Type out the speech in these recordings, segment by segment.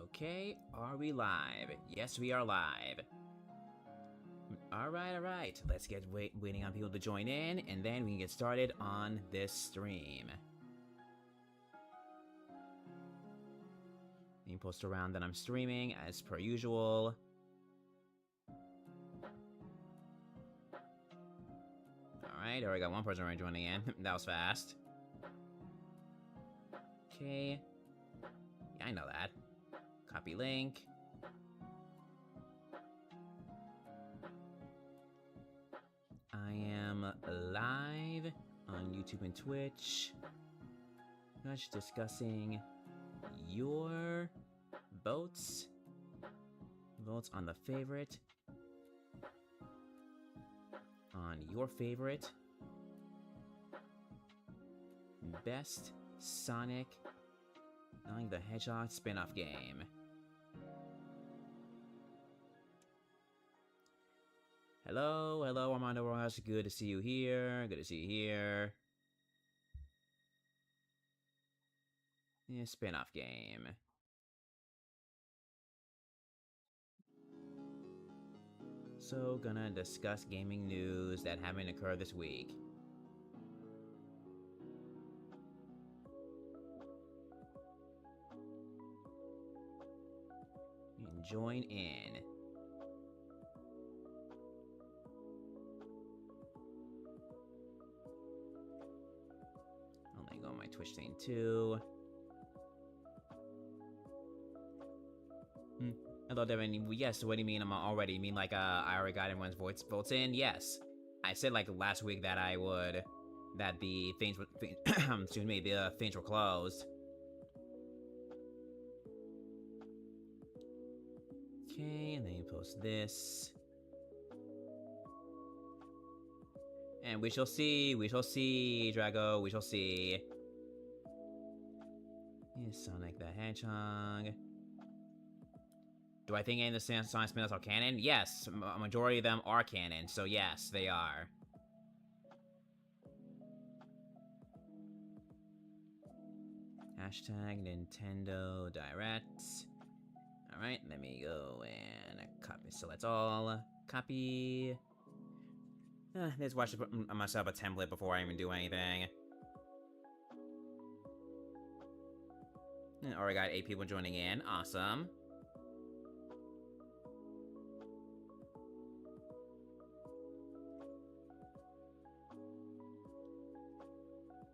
Okay, are we live? Yes, we are live. Alright. Let's get waiting on people to join in, and then we can get started on this stream. You can post around that I'm streaming, as per usual. Alright, already got one person already joining in. That was fast. Okay. Yeah, I know that. Copy link. I am live on YouTube and Twitch. Just discussing your votes. Votes on the favorite. On your favorite. Best Sonic the Hedgehog spin-off game. Hello, Armando Rojas. Good to see you here. Good to see you here. Yeah, spin-off game. So, gonna discuss gaming news that haven't occurred this week. And join in. I'll go on my Twitch thing too. Hello, Devin. Yes, what do you mean I'm already? You mean like I already got everyone's votes in? Yes. I said like last week that I would, that the things were, excuse me, the things were closed. Okay, and then you post this. And we shall see, Drago, we shall see. Yes, Sonic the Hedgehog. Do I think any of the Sonic spin-offs are canon? Yes, a majority of them are canon, so yes, they are. Hashtag Nintendo Direct. Alright, let me go and copy select all. Copy. Let's watch myself a template before I even do anything. Already got 8 people joining in. Awesome.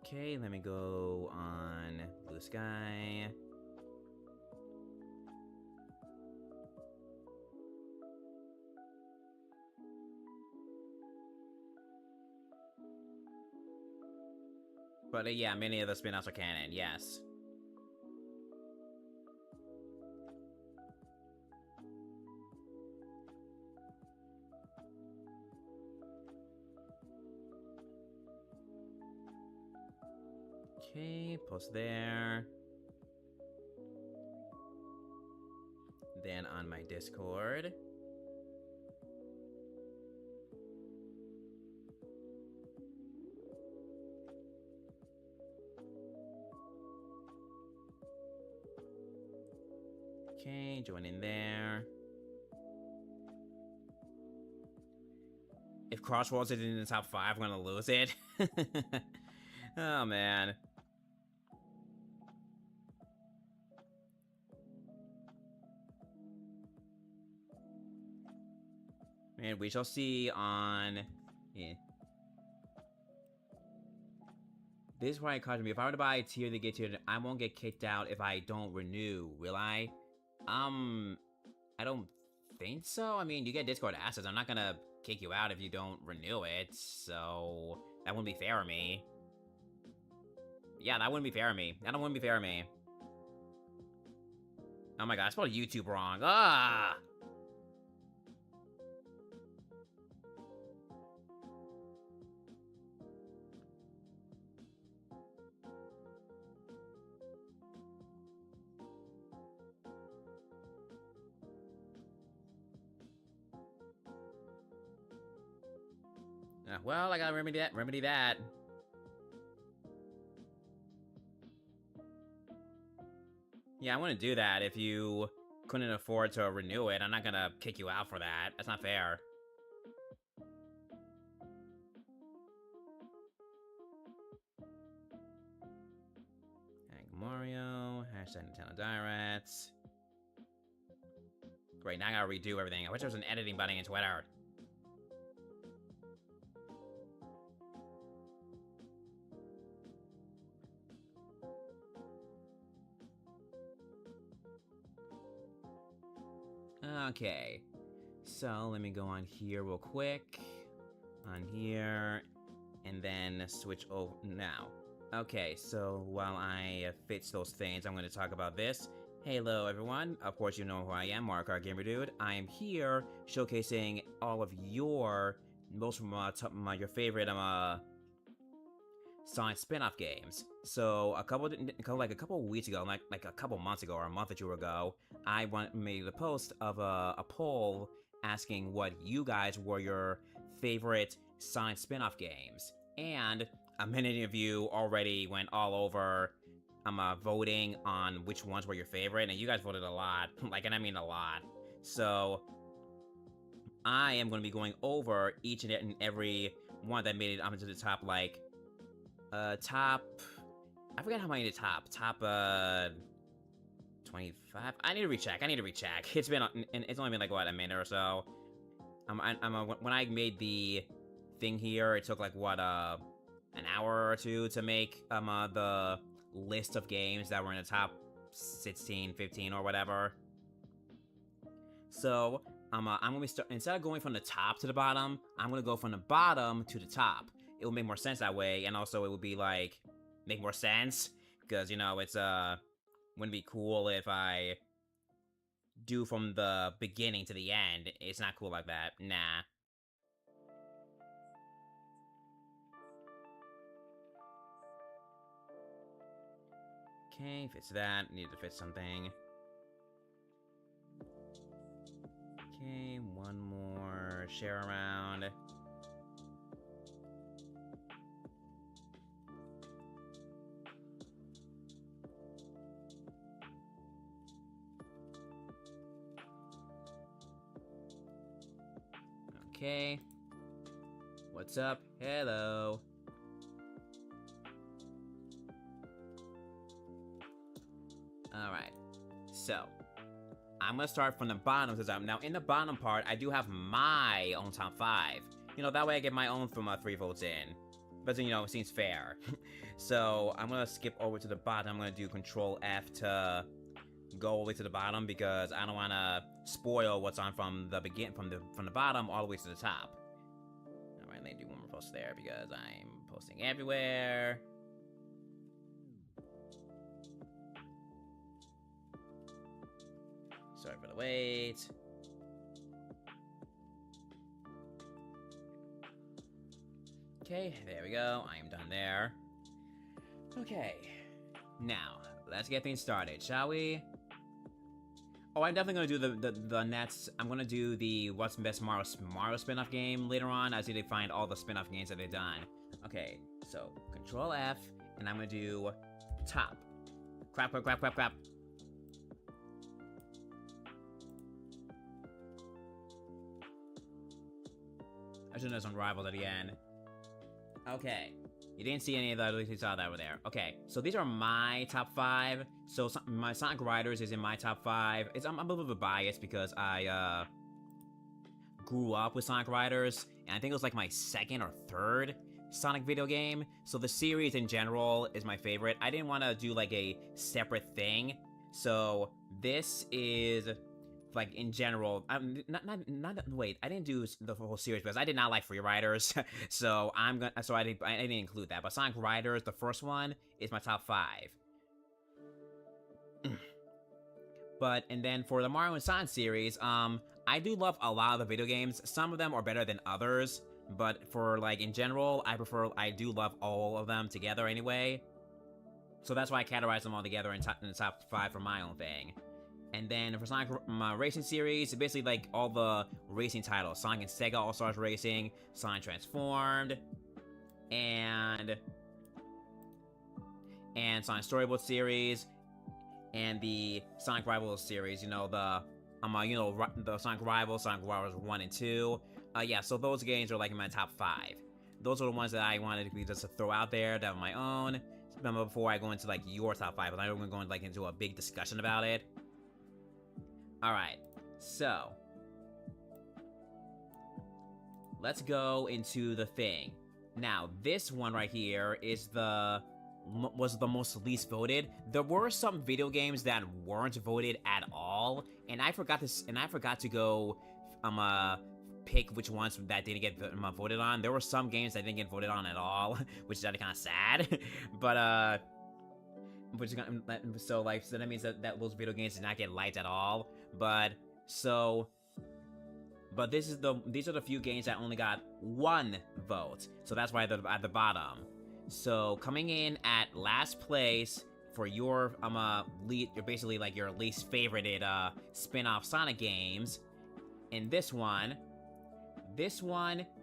Okay, let me go on Blue Sky. But yeah, many of the spin-offs are canon, yes. Okay, post there. Then on my Discord. Okay, join in there. If Crossworlds is in the top 5, I'm gonna lose it. Oh, man. Man, we shall see on... Yeah. This is why it caused me. If I were to buy a tier to get tiered, I won't get kicked out if I don't renew, will I? I don't think so. I mean, you get Discord assets. I'm not gonna kick you out if you don't renew it, so that wouldn't be fair to me. Yeah, that wouldn't be fair to me. That wouldn't be fair to me. Oh my god, I spelled YouTube wrong. Ah! Well, I gotta remedy that. Yeah, I want to do that if you couldn't afford to renew it, I'm not gonna kick you out for that. That's not fair. Hank Mario, hashtag Nintendo Directs. Great, now I gotta redo everything. I wish there was an editing button in Twitter. Okay, so let me go on here real quick. On here, and then switch over now. Okay, so while I fix those things, I'm going to talk about this. Hello, everyone. Of course, you know who I am, Mario Kart Gamer Dude. I am here showcasing all of your most from your favorite Sonic spin-off games. So a couple weeks ago, like a couple months ago or a month or two ago, I made a post of a poll asking what you guys were your favorite Sonic spin-off games, and many of you already went all over voting on which ones were your favorite, and you guys voted a lot, and I mean a lot. So I am going to be going over each and every one that made it onto the top, top, I forget how many the top 25? I need to recheck, It's only been, a minute or so. When I made the thing here, it took, an hour or two to make, the list of games that were in the top 16, 15, or whatever. So, I'm gonna be instead of going from the top to the bottom, I'm gonna go from the bottom to the top. It will make more sense that way, and also it would be, make more sense, because, it's, wouldn't be cool if I do from the beginning to the end. It's not cool like that. Nah. Okay, fits that. Need to fit something. Okay, one more share around. Okay. What's up? Hello. Alright. So, I'm gonna start from the bottom, because now in the bottom part, I do have my own top 5. That way I get my own from 3 votes in. But, it seems fair. So, I'm gonna skip over to the bottom. I'm gonna do Control F to go all the way to the bottom, because I don't wanna spoil what's on from the from the bottom all the way to the top. Alright, let me do one more post there, because I'm posting everywhere. Sorry for the wait. Okay, there we go. I am done there. Okay. Now, let's get things started, shall we? Oh, I'm definitely gonna do the next. I'm gonna do the What's Best Mario spin-off game later on, as they find all the spin-off games that they've done. Okay, so Control F, and I'm gonna do top. Crap. I should have done some rivals at the end. Okay. You didn't see any of those, you saw that over there. Okay, so these are my top 5. So my Sonic Riders is in my top 5. I'm a little bit biased because I grew up with Sonic Riders, and I think it was my second or third Sonic video game. So the series in general is my favorite. I didn't want to do a separate thing. So this is in general, wait, I didn't do the whole series because I did not like Free Riders, so I didn't include that. But Sonic Riders, the first one, is my top 5. And then for the Mario and Sonic series, I do love a lot of the video games. Some of them are better than others, but for in general, I do love all of them together anyway. So that's why I categorize them all together in the top 5 for my own thing. And then for Sonic Racing series, it's basically all the racing titles. Sonic and Sega All-Stars Racing, Sonic Transformed, and Sonic Storyboard series, and the Sonic Rivals series. You know, the Sonic Rivals 1 and 2. Yeah, so those games are like in my top 5. Those are the ones that I wanted to just throw out there that are my own. Before I go into like your top 5, but I don't want to go like into a big discussion about it. All right, so let's go into the thing. Now, this one right here is was the most least voted. There were some video games that weren't voted at all, and I forgot to go pick which ones that didn't get voted on. There were some games that didn't get voted on at all, which is kind of sad. But so that means that those video games did not get liked at all. But these are the few games that only got 1 vote. So that's why they're at the bottom. So coming in at last place for your basically like your least favorited spin-off Sonic games. In this one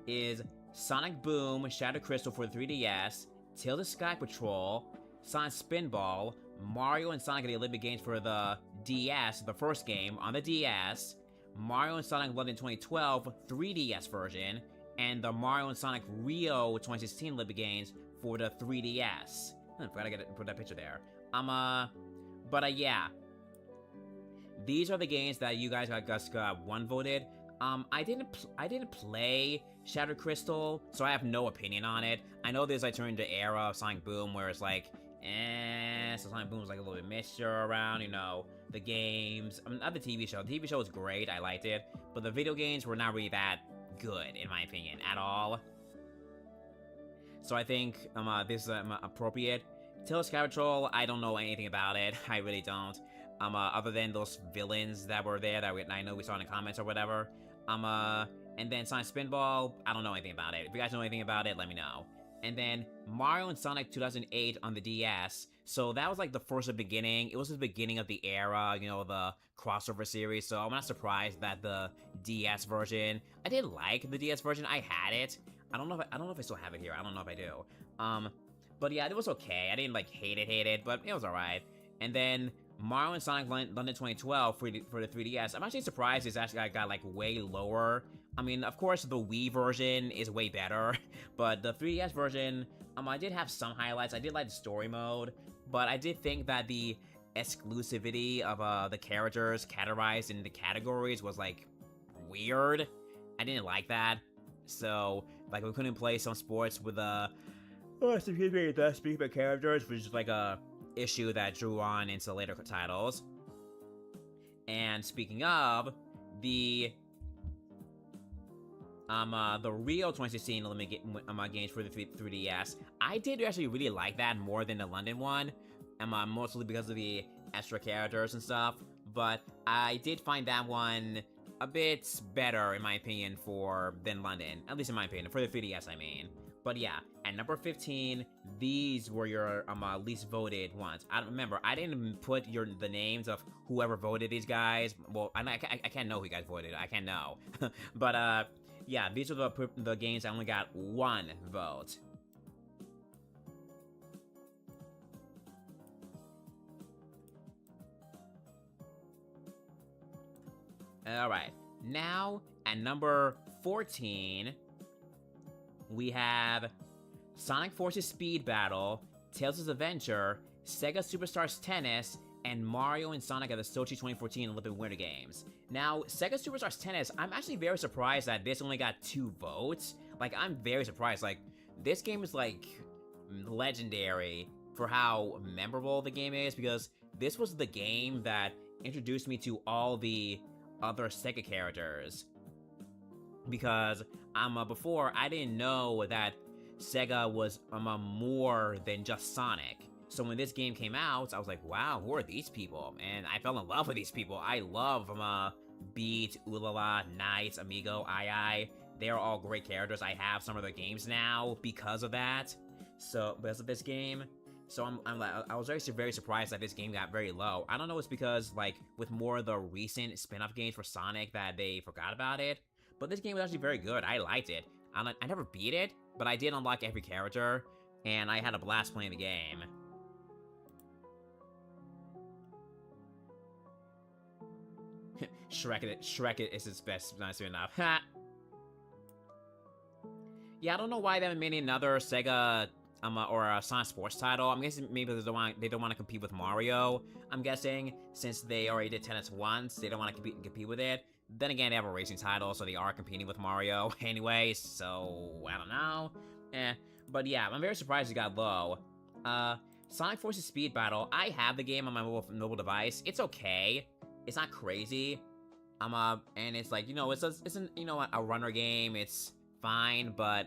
is Sonic Boom, Shadow Crystal for the 3DS, Tales of Sky Patrol, Sonic Spinball, Mario and Sonic at the Olympic Games for the DS, the first game on the DS, Mario and Sonic London 2012 3DS version, and the Mario and Sonic Rio 2016 Olympic Games for the 3DS. I forgot to put that picture there. Yeah. These are the games that you guys got 1 voted. I didn't play Shadow Crystal, so I have no opinion on it. I know there's like turned the era of Sonic Boom where it's like, so Sonic Boom was like a little bit mixture around, you know, the games. Not the TV show. The TV show was great, I liked it, but the video games were not really that good, in my opinion, at all. So I think this is appropriate. Tales of Sky Patrol, I don't know anything about it. I really don't. Other than those villains that were there that I know we saw in the comments or whatever. And then Sonic Spinball, I don't know anything about it. If you guys know anything about it, let me know. And then Mario and Sonic 2008 on the DS. So that was like the first beginning. It was the beginning of the era, you know, the crossover series. So I'm not surprised that the DS version, I did like the DS version. I had it. I don't know if I still have it here. I don't know if I do. But yeah, it was okay. I didn't like hate it, but it was alright. And then Mario and Sonic London 2012 for the 3DS. I'm actually surprised it's actually got like way lower. I mean, of course, the Wii version is way better, but the 3DS version, I did have some highlights. I did like the story mode, but I did think that the exclusivity of the characters categorized in the categories was like weird. I didn't like that. So like we couldn't play some sports with the speaking of characters, which is like a issue that drew on into later titles. And speaking of the Rio 2016 Olympic games for the 3DS, I did actually really like that more than the London one, mostly because of the extra characters and stuff. But I did find that one a bit better, in my opinion, than London, at least in my opinion, for the 3DS, I mean. But yeah, at number 15, these were your least voted ones. I remember I didn't put the names of whoever voted these guys. Well, I can't know who you guys voted. I can't know. But yeah, these are the games that only got 1 vote. Alright, now at number 14, we have Sonic Forces Speed Battle, Tails' Adventure, Sega Superstars Tennis, and Mario and Sonic at the Sochi 2014 Olympic Winter Games. Now, Sega Superstars Tennis, I'm actually very surprised that this only got 2 votes. Like, I'm very surprised. Like, this game is, like, legendary for how memorable the game is, because this was the game that introduced me to all the other Sega characters. Because before, I didn't know that Sega was more than just Sonic. So when this game came out, I was like, wow, who are these people? And I fell in love with these people. I love Beat, Ulala, Knights, Amigo, II. They're all great characters. I have some of their games now because of that. So because of this game. So I was very surprised that this game got very low. I don't know if it's because, like, with more of the recent spin-off games for Sonic that they forgot about it. But this game was actually very good. I liked it. I never beat it, but I did unlock every character, and I had a blast playing the game. Shrek is its best, nice enough. Yeah, I don't know why they made another Sega or a Sonic Sports title. I'm guessing maybe they don't want to compete with Mario. I'm guessing since they already did Tennis once, they don't want to compete with it. Then again, they have a racing title, so they are competing with Mario anyway. So I don't know. But yeah, I'm very surprised it got low. Sonic Forces Speed Battle. I have the game on my mobile device. It's okay. It's not crazy. And it's like, you know, it's a runner game. It's fine, but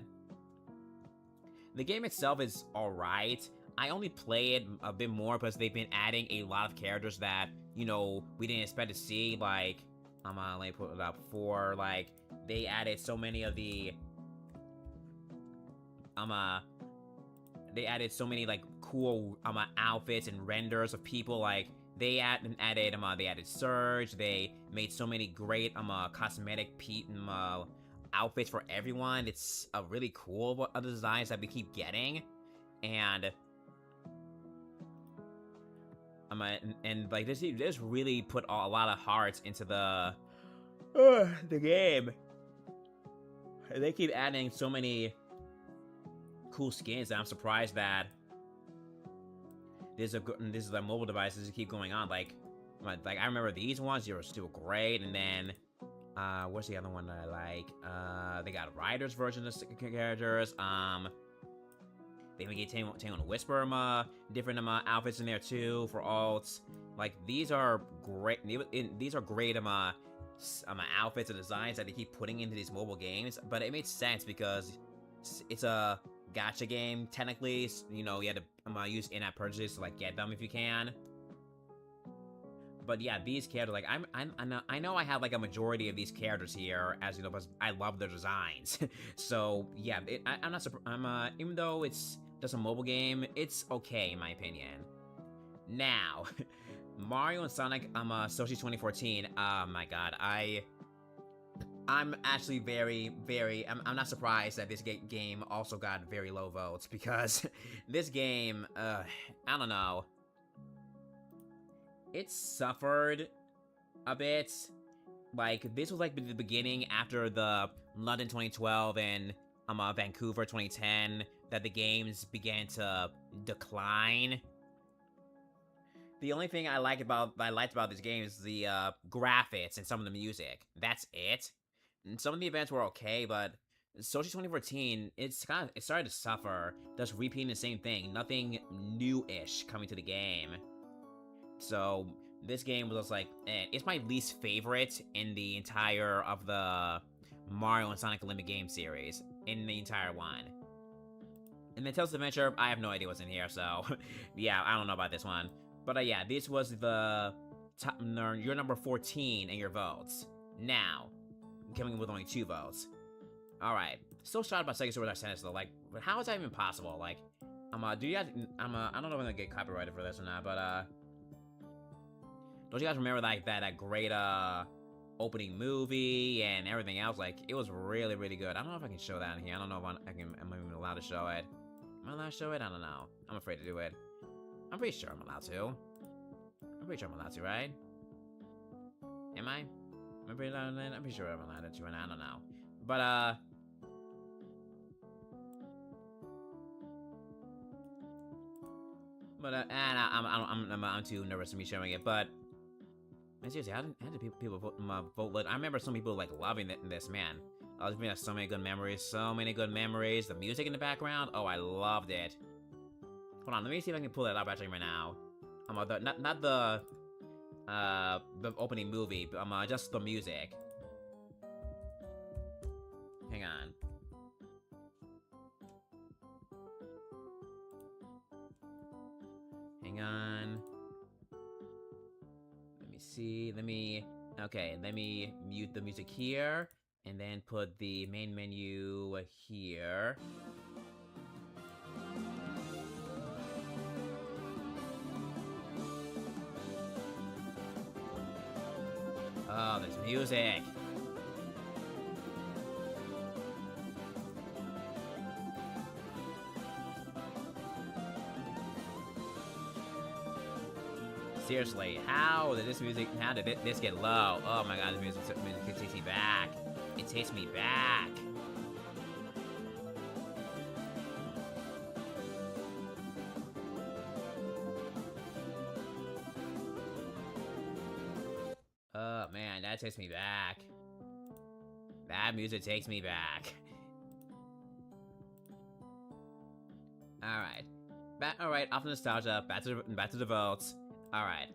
the game itself is alright. I only play it a bit more because they've been adding a lot of characters that, you know, we didn't expect to see. Like, let me put it up for, like, they added so many of the, they added so many, like, cool, outfits and renders of people, like, they added Surge, they made so many great, cosmetic outfits for everyone. It's really cool what other designs that we keep getting, and like this really put a lot of hearts into the game. They keep adding so many cool skins that I'm surprised that this is the mobile devices keep going on. Like I remember these ones, they were still great, and then what's the other one that I like? They got a Riders version of characters. They even get Tango and Whisper different outfits in there too for alts. Like these are great. These are great outfits and designs that they keep putting into these mobile games. But it makes sense because it's a gacha game technically. You know, you had to use in-app purchases to like get them if you can. But yeah, these characters, like I know I have like a majority of these characters here, as you know, because I love their designs. So yeah, I'm not surprised. Even though it's just a mobile game, it's okay in my opinion. Now, Mario and Sonic, Sochi 2014. Oh my god, I'm actually I'm not surprised that this game also got very low votes because this game, I don't know. It suffered a bit. Like, this was like the beginning after the London 2012 and Vancouver 2010 that the games began to decline. The only thing I liked about this game is the graphics and some of the music. That's it. And some of the events were okay, but Sochi 2014, it started to suffer, just repeating the same thing. Nothing new-ish coming to the game. So this game was just like, it's my least favorite in the entire of the Mario and Sonic Olympic Game series, in the entire one. And then Tails Adventure, I have no idea what's in here, so yeah, I don't know about this one. But yeah, this was the your number 14 in your votes. Now, coming with only 2 votes. Alright, still shocked about Sega Superstar Tennis though, like, how is that even possible? Like, do you guys, I don't know if I'm gonna get copyrighted for this or not, but don't you guys remember like that great opening movie and everything else? Like, it was really, really good. I don't know if I can show that in here. I don't know if I'm even allowed to show it. Am I allowed to show it? I don't know. I'm afraid to do it. I'm pretty sure I'm allowed to. I'm pretty sure I'm allowed to, right? Am I? I'm pretty sure I'm allowed to, and I don't know. But I'm too nervous to be showing it, but man, seriously, how did people vote? I remember some people like loving this, man. There's been so many good memories, The music in the background, oh, I loved it. Hold on, let me see if I can pull it up actually right now. Not the opening movie, but just the music. Hang on. Hang on. Let me mute the music here, and then put the main menu here. Oh, there's music. Seriously, how did this get low? Oh my god, this music takes me back. It takes me back. Oh man, that takes me back. That music takes me back. Alright. Alright, off the nostalgia, back to the votes. Alright.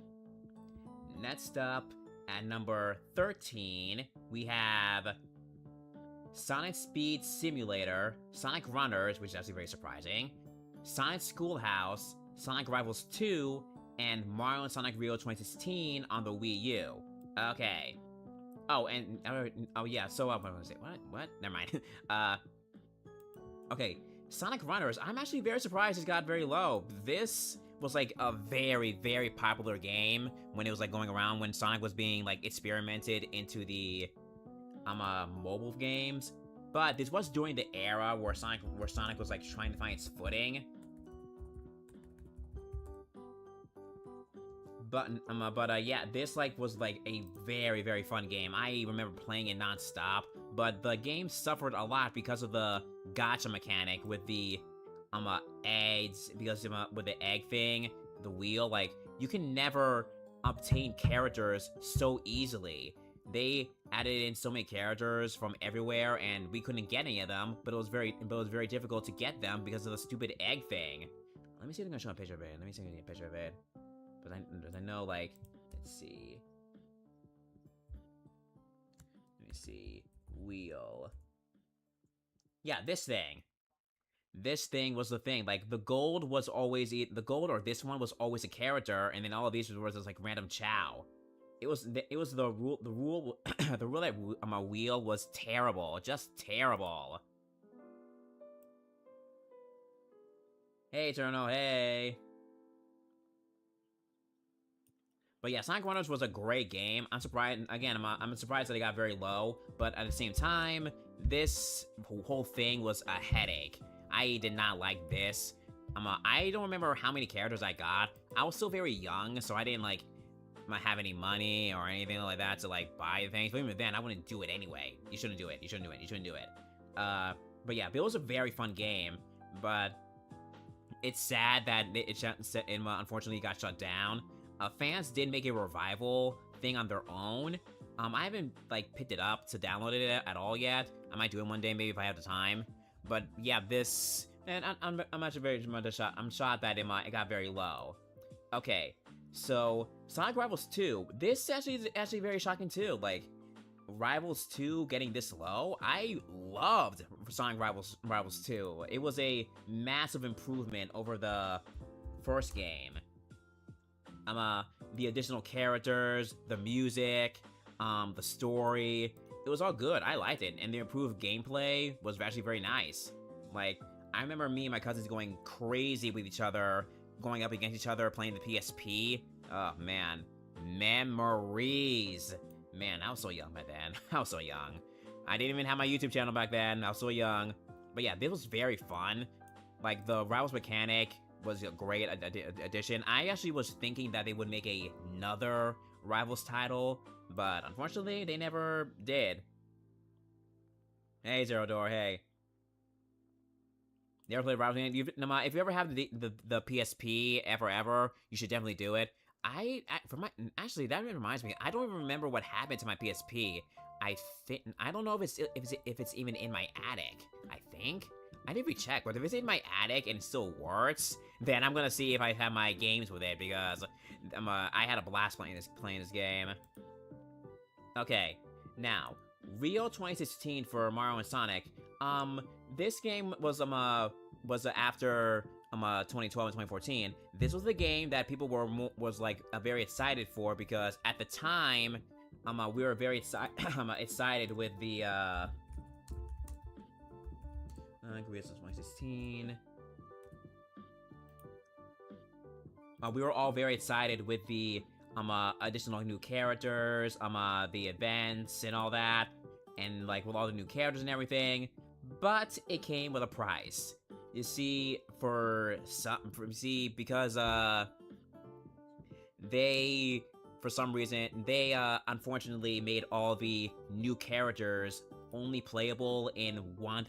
Next up, at number 13, we have Sonic Speed Simulator, Sonic Runners, which is actually very surprising, Sonic Schoolhouse, Sonic Rivals 2, and Mario and Sonic Rio 2016 on the Wii U. Okay. Oh, and oh yeah. So what was I gonna say? What? Never mind. Okay. Sonic Runners. I'm actually very surprised it got very low. This was like a very, very popular game when it was like going around when Sonic was being like experimented into the mobile games. But this was during the era where Sonic was like trying to find its footing. But yeah, this like was like a very, very fun game. I remember playing it non-stop, but the game suffered a lot because of the gacha mechanic with the eggs, because with the egg thing, the wheel, like you can never obtain characters so easily. They added in so many characters from everywhere, and we couldn't get any of them. But it was very difficult to get them because of the stupid egg thing. Let me see if I'm gonna show a picture of it. Let me see if I can get a picture of it. But I know, like, let's see. Let me see. Wheel. Yeah, this thing. This thing was the thing. Like, the gold was always the gold, or this one was always a character, and then all of these were just like random chow. It was the rule the rule that my wheel was terrible, just terrible. Hey, Eternal, hey. But yeah, Sonic Runners was a great game. I'm surprised, again, I'm surprised that it got very low, but at the same time, this whole thing was a headache. I did not like this. I don't remember how many characters I got. I was still very young, so I didn't, like, not have any money or anything like that to, like, buy things. But even then, I wouldn't do it anyway. You shouldn't do it. You shouldn't do it. You shouldn't do it. But yeah, it was a very fun game, but it's sad that it unfortunately got shut down. Fans did make a revival thing on their own. I haven't, like, picked it up to download it at all yet. I might do it one day, maybe, if I have the time. But, yeah, this... And I'm actually very much shocked. I'm shocked that it got very low. Okay, so, Sonic Rivals 2. This is actually very shocking, too. Like, Rivals 2 getting this low? I loved Sonic Rivals 2. It was a massive improvement over the first game. The additional characters, the music, the story, it was all good. I liked it, and the improved gameplay was actually very nice. Like, I remember me and my cousins going crazy with each other, going up against each other, playing the PSP. Oh, man. Memories. Man, I was so young back then. I was so young. I didn't even have my YouTube channel back then. I was so young. But yeah, this was very fun. Like, the Rivals mechanic was a great addition. I actually was thinking that they would make another Rivals title, but unfortunately, they never did. Hey, Zero Door, hey. You ever played Rivals? If you ever have the PSP ever, you should definitely do it. Actually, that reminds me. I don't even remember what happened to my PSP. I don't know if it's even in my attic. I think. I need to recheck, but if it's in my attic and it still works, then I'm gonna see if I have my games with it, because I had a blast playing this game. Okay, now, Rio 2016 for Mario and Sonic. This game was after 2012 and 2014. This was the game that people was very excited for, because at the time, we were very excited with the Rio 2016. We were all very excited with the additional new characters, the events and all that, and like with all the new characters and everything. But it came with a price. You see, because they, for some reason, they unfortunately made all the new characters only playable in one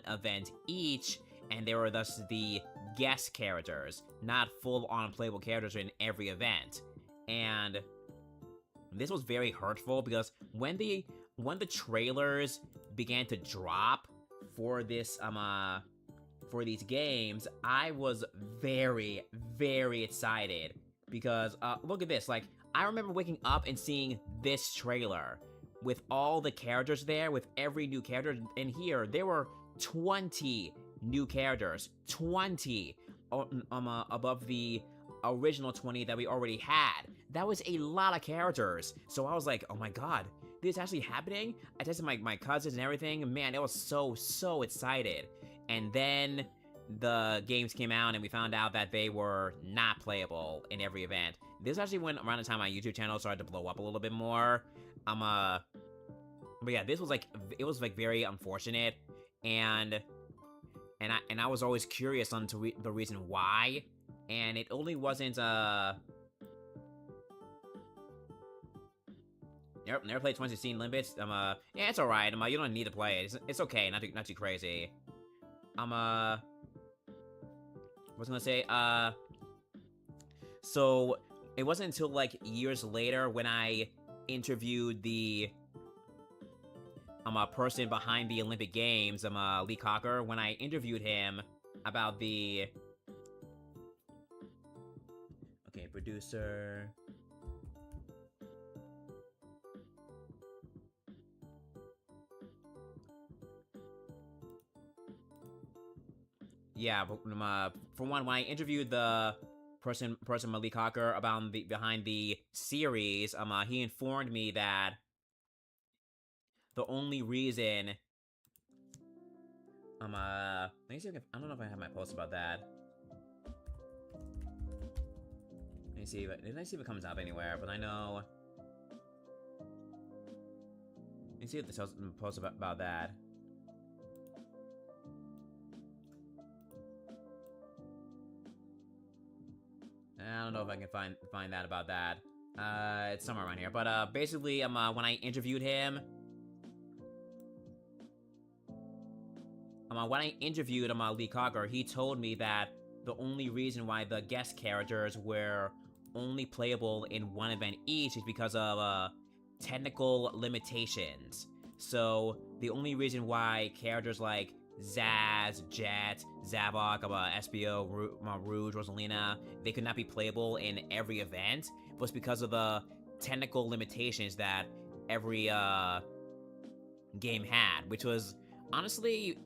event each, and they were thus the guest characters, not full-on playable characters in every event. And this was very hurtful because when the trailers began to drop for this for these games, I was very, very excited because look at this. Like, I remember waking up and seeing this trailer with all the characters there, with every new character in here. There were 20 new characters, 20 above the original 20 that we already had. That was a lot of characters. So I was like, oh my god, this is actually happening? I texted my cousins and everything. Man, it was so excited. And then the games came out and we found out that they were not playable in every event. This actually went around the time my YouTube channel started to blow up a little bit more. But yeah, this was like, it was like very unfortunate, and I was always curious on the reason why, and it only wasn't never played 2016 Limbits. Yeah, it's alright. You don't need to play it. It's okay. Not too crazy. I was gonna say, so it wasn't until like years later when I interviewed the person behind the Olympic Games, Lee Cocker, when I interviewed him about the producer. Yeah, for one, when I interviewed the person Lee Cocker about behind the series, he informed me that the only reason, let me see if I don't know if I have my post about that. Let me see if it comes up anywhere, but I know. Let me see if there's a post about that. I don't know if I can find that about that. It's somewhere around here. But basically, when I interviewed him, Lee Cocker, he told me that the only reason why the guest characters were only playable in one event each is because of technical limitations. So the only reason why characters like Zaz, Jet, Zavok, SBO, Rouge, Rosalina, they could not be playable in every event was because of the technical limitations that every game had, which was honestly,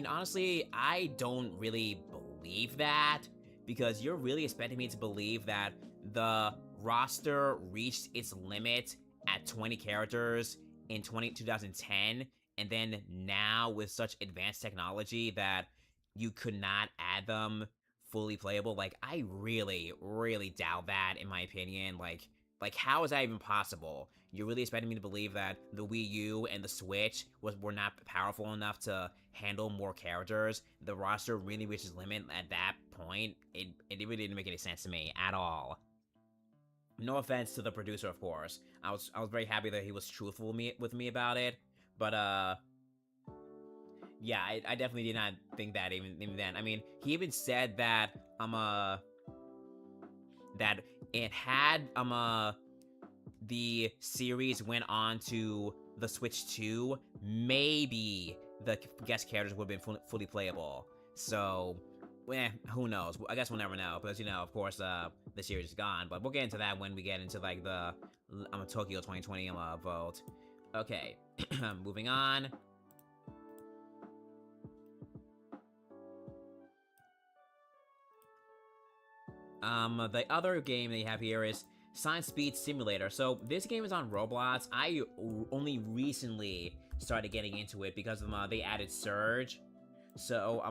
honestly, I don't really believe that, because you're really expecting me to believe that the roster reached its limit at 20 characters in 2010, and then now with such advanced technology that you could not add them fully playable. Like, I really, really doubt that, in my opinion. Like how is that even possible? You're really expecting me to believe that the Wii U and the Switch were not powerful enough to handle more characters? The roster really reached its limit at that point? It really didn't make any sense to me at all. No offense to the producer, of course. I was very happy that he was truthful with me about it, but yeah, I definitely did not think that even then. I mean, he even said that that it had the series went on to the Switch 2, maybe the guest characters would have been fully playable. So, who knows? I guess we'll never know, because, you know, of course, the series is gone. But we'll get into that when we get into, like, the Tokyo 2020 vote. Okay, moving on. The other game they have here is Science Speed Simulator. So this game is on Roblox. I only recently started getting into it because they added Surge. So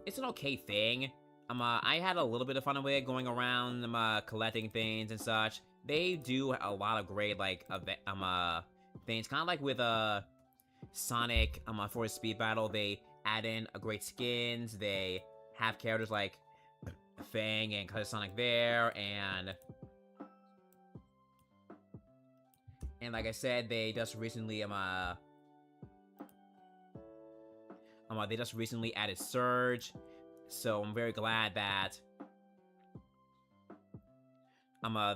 it's an okay thing. I had a little bit of fun with it, going around collecting things and such. They do a lot of great like things, kind of like with Sonic for his speed battle. They add in great skins. They have characters like Fang and Color Sonic there, and And like I said, they just recently they just recently added Surge, so I'm very glad that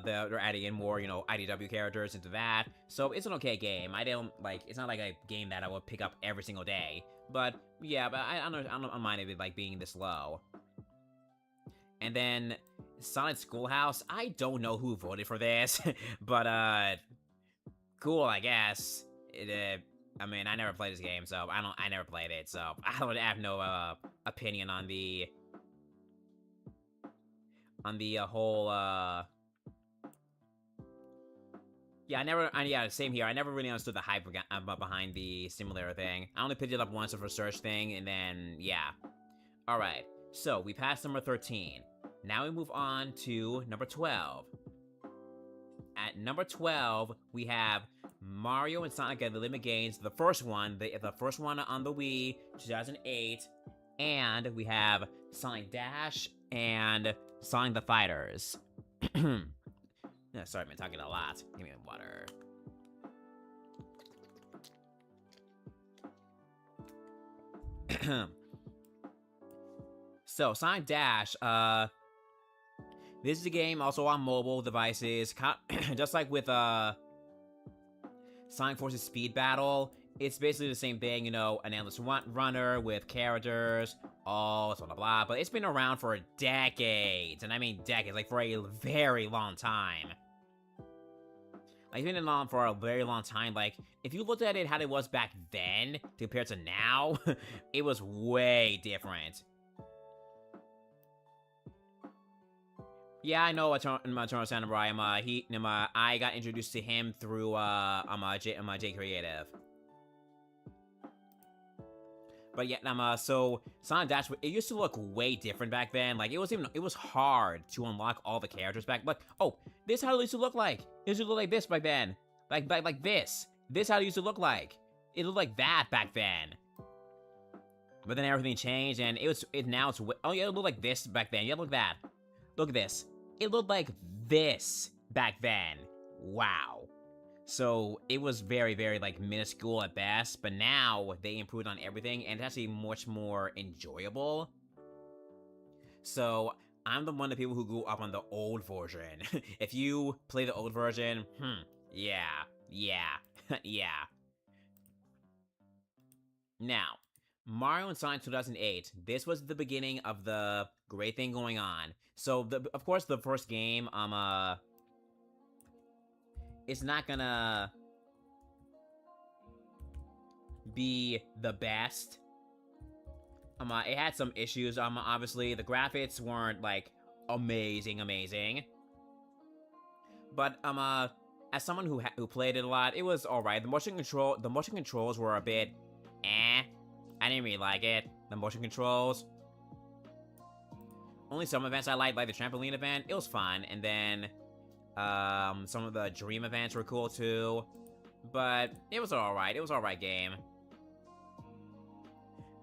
they're adding in more, IDW characters into that. So it's an okay game. I don't like. It's not like a game that I would pick up every single day. But yeah, but I don't mind it like being this low. And then Sonic Schoolhouse. I don't know who voted for this, but cool, I guess. I mean, I never played this game, so I never played it, so I have no opinion on the whole yeah, same here. I never really understood the hype behind the simulator thing. I only picked it up once for search thing, and then yeah. All right, so we passed number 13. Now we move on to number 12. At number 12, we have Mario and Sonic at the Limit Games, the first one on the Wii, 2008, and we have Sonic Dash and Sonic the Fighters. Yeah, sorry, I've been talking a lot. Give me water. So, Sonic Dash, this is a game also on mobile devices, just like with, Sonic Forces Speed Battle. It's basically the same thing, an endless runner with characters, all blah, blah, blah, but it's been around for decades, and I mean decades, like for a very long time. Like, it's been on for a very long time. Like, if you looked at it how it was back then compared to now, it was way different. Yeah, I know Eternal Samurai. I got introduced to him through J Creative. But yeah, so Sonic Dash, it used to look way different back then. Like, it was hard to unlock all the characters back. Like, oh, this is how it used to look like. It used to look like this back then. Like this. This is how it used to look like. It looked like that back then. But then everything changed, and now it's oh yeah, it looked like this back then. Yeah, look at that. Look at this. It looked like this back then. Wow. So it was very, very, like, minuscule at best, but now they improved on everything, and it's actually much more enjoyable. So I'm one of the people who grew up on the old version. If you play the old version, yeah. Now, Mario and Sonic 2008, this was the beginning of the great thing going on. So, of course, the first game, it's not gonna be the best. It had some issues. Obviously, the graphics weren't, like, amazing. But, as someone who played it a lot, it was alright. The motion controls were a bit, I didn't really like it. The motion controls. Only some events I liked, like the trampoline event. It was fun. And then, some of the dream events were cool too. But it was alright. It was an alright game.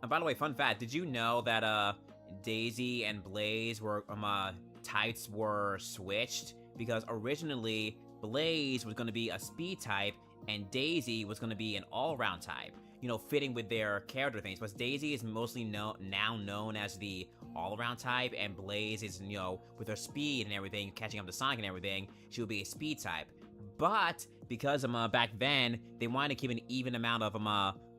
And by the way, fun fact, did you know that, Daisy and Blaze were, types were switched? Because originally, Blaze was going to be a speed type, and Daisy was going to be an all-around type. Fitting with their character things. But Daisy is mostly now known as the all-around type, and Blaze is, with her speed and everything, catching up to Sonic and everything, she would be a speed type. But, because, back then, they wanted to keep an even amount of,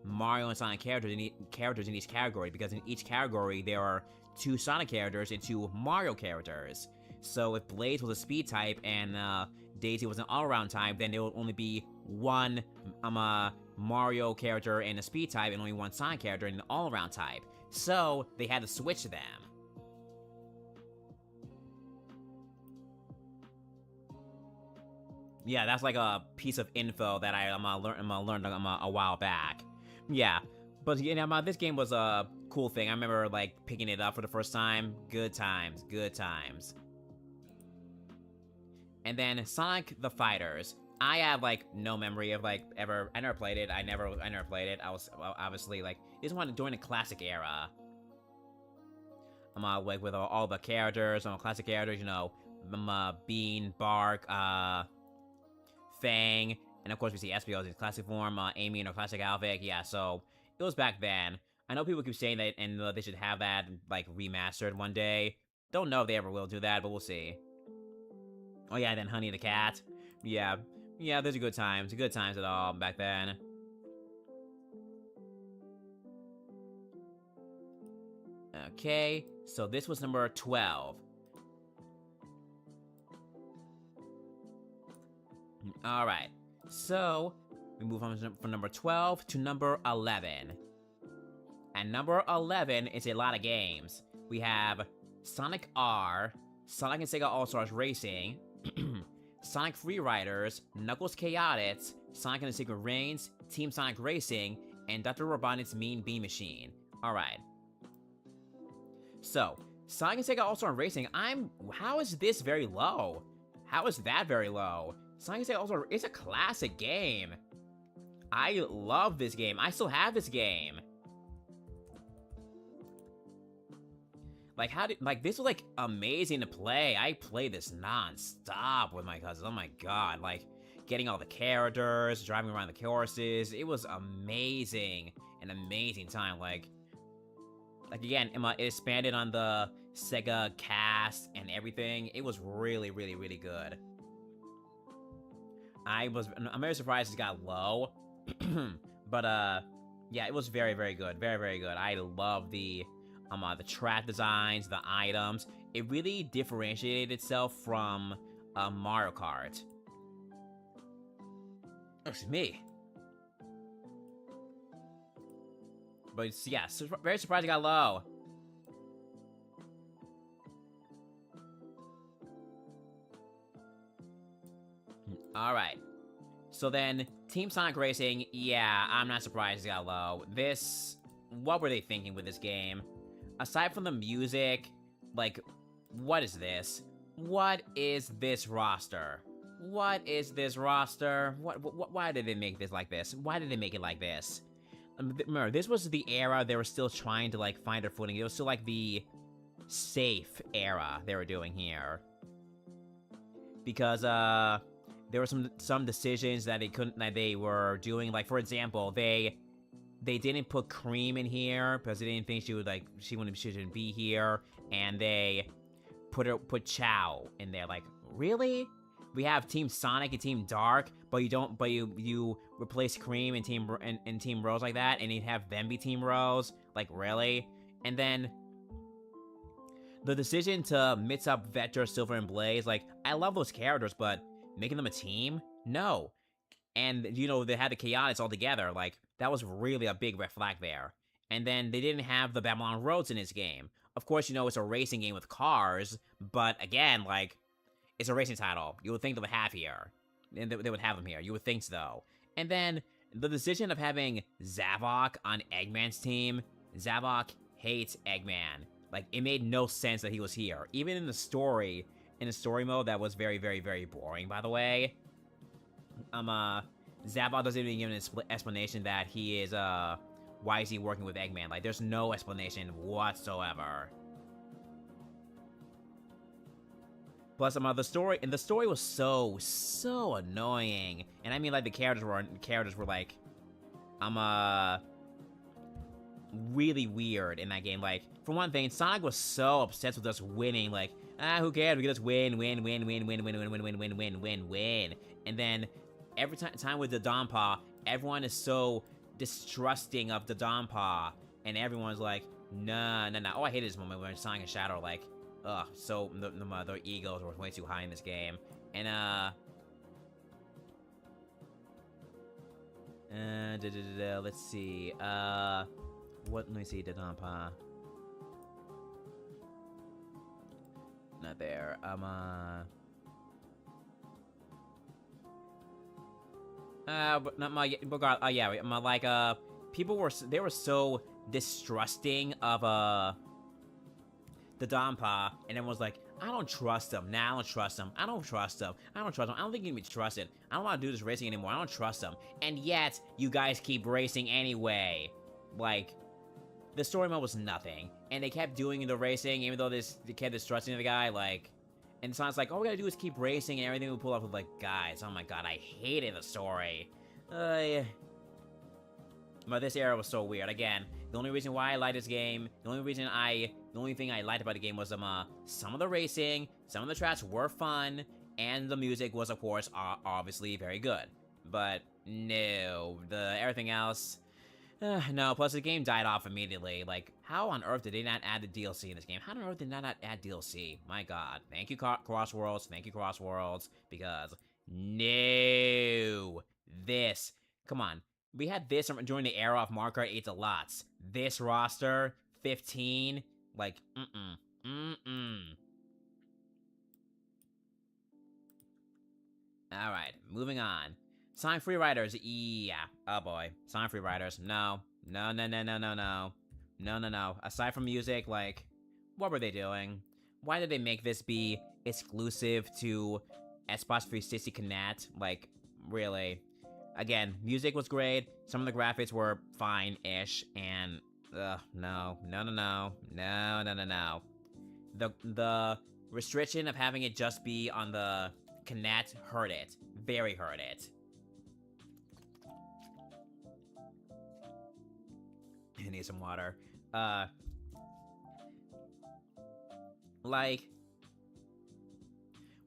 Mario and Sonic characters in each category, because in each category, there are 2 Sonic characters and 2 Mario characters. So if Blaze was a speed type and Daisy was an all-around type, then there would only be 1 Mario character and a speed type, and only 1 Sonic character and an all-around type. So they had to switch them. Yeah, that's like a piece of info that I learned a while back. Yeah, but this game was a cool thing. I remember like picking it up for the first time. Good times. And then Sonic the Fighters. I have like no memory of like ever. I never played it. I never played it. I was obviously like this one during the classic era. Like with all the characters, classic characters. Bean, Bark, Fang, And of course, we see Espio in his classic form, Amy in her classic outfit. Yeah, so it was back then. I know people keep saying that, and they should have that like remastered one day. Don't know if they ever will do that, but we'll see. Oh yeah, and then Honey the Cat. Yeah, yeah, those are good times. Good times at all back then. Okay, so this was number 12. Alright, so we move on from number 12 to number 11. And number 11 is a lot of games. We have Sonic R, Sonic and Sega All-Stars Racing, Sonic Free Riders, Knuckles Chaotix, Sonic and the Secret Rings, Team Sonic Racing, and Dr. Robotnik's Mean Bean Machine. Alright. So, Sonic and Sega All-Star Racing, how is this very low? How is that very low? Sonic and Sega All-Star, it's a classic game. I love this game. I still have this game. Like, this was, like, amazing to play. I played this non-stop with my cousins. Oh my god, like, getting all the characters, driving around the courses. It was amazing. An amazing time, like again, it expanded on the Sega cast and everything. It was really, really, really good. I'm very surprised it got low. But, yeah, it was very, very good. Very, very good. I love the track designs, the items. It really differentiated itself from Mario Kart. Oh, excuse me. But yeah, very surprised it got low. Alright. So then, Team Sonic Racing, yeah, I'm not surprised it got low. What were they thinking with this game? Aside from the music, like, what is this? What is this roster? What is this roster? Why did they make this like this? Why did they make it like this? Remember, this was the era they were still trying to, like, find their footing. It was still, like, the safe era they were doing here. Because, there were some decisions that they were doing. Like, for example, they didn't put Cream in here because they didn't think she shouldn't be here. And they put Chao in there. Like, really? We have Team Sonic and Team Dark, but you replace Cream and Team Rose like that, and you have them be Team Rose? Like, really? And then the decision to mix up Vector, Silver, and Blaze, like, I love those characters, but making them a team? No. And, they had the Chaotix all together, like, that was really a big red flag there. And then they didn't have the Babylon Roads in this game. Of course, it's a racing game with cars, but again, like, it's a racing title. You would think they would have here. And they would have them here. You would think so. And then, the decision of having Zavok on Eggman's team. Zavok hates Eggman. Like, it made no sense that he was here. Even in the story mode, that was very, very, very boring, by the way. Zavok doesn't even give an explanation that he is, why is he working with Eggman? Like, there's no explanation whatsoever. Plus, the story was so annoying. And I mean, like, the characters were like, really weird in that game. Like, for one thing, Sonic was so obsessed with us winning, like, who cares? We can just win. And then, every time with the Dodonpaw, everyone is so distrusting of the Dodonpaw. And everyone's like, nah. Oh, I hated this moment when Sonic and Shadow are like, ugh, so their egos were way too high in this game. And, let's see, let me see, Dodonpaw. Not there, but not my, yeah, people were so distrusting of, the Dodonpaw, and everyone's like, I don't trust him. Nah, I don't trust him. I don't trust him. I don't think he can be trusted. I don't want to do this racing anymore. I don't trust him. And yet, you guys keep racing anyway. Like, the story mode was nothing. And they kept doing the racing, even though they kept distrusting the guy, like, And Sonic's like, all we gotta do is keep racing and everything will pull off with, like, guys. Oh my god, I hated the story. Yeah. But this era was so weird. Again, the only reason why I liked this game, the only thing I liked about the game was some of the racing, some of the tracks were fun, and the music was, of course, obviously very good. But no, everything else, no. Plus, the game died off immediately. Like, how on earth did they not add the DLC in this game? How on earth did they not add DLC? My God, thank you, Crossworlds. Thank you, Crossworlds, because no, this. Come on. We had this during the era of Mario Kart 8 Deluxe. This roster, 15, like, Alright, moving on. Sonic Free Riders, yeah. Oh boy. Sonic Free Riders, no. No. Aside from music, like, what were they doing? Why did they make this be exclusive to Xbox 360 Connect? Like, really? Again, music was great, some of the graphics were fine-ish, and, no. The restriction of having it just be on the Connect hurt it. Very hurt it. I need some water. Like,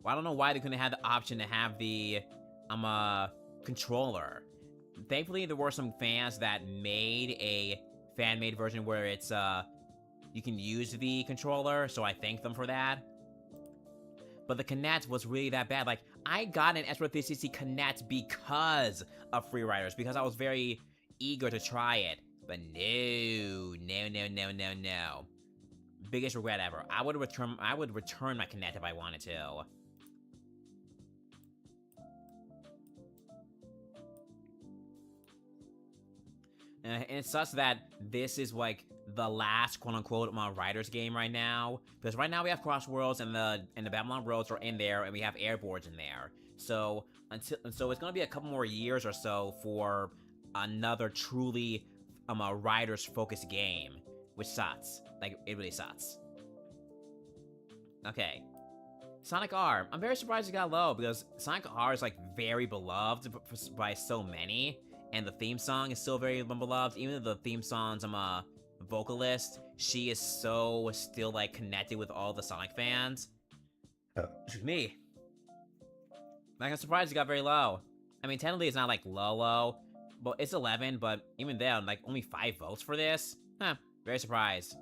well, I don't know why they couldn't have the option to have the, controller. Thankfully, there were some fans that made a fan-made version where it's, you can use the controller, so I thank them for that. But the Connect was really that bad. Like, I got an Xbox 360 Connect because of Free Riders, because I was very eager to try it. But no. Biggest regret ever. I would return my Connect if I wanted to. And it sucks that this is, like, the last quote-unquote Riders game right now. Because right now we have Cross Worlds and the Babylon Roads are in there, and we have Airboards in there. So, it's gonna be a couple more years or so for another truly, Riders-focused game. Which sucks. Like, it really sucks. Okay. Sonic R. I'm very surprised it got low, because Sonic R is, like, very beloved by so many. And the theme song is still very beloved. Even though the theme song's vocalist, she is so still, like, connected with all the Sonic fans. Excuse me. Like, I'm surprised it got very low. I mean, technically it's not, like, low. But it's 11, but even then, like, only 5 votes for this? Huh, very surprised.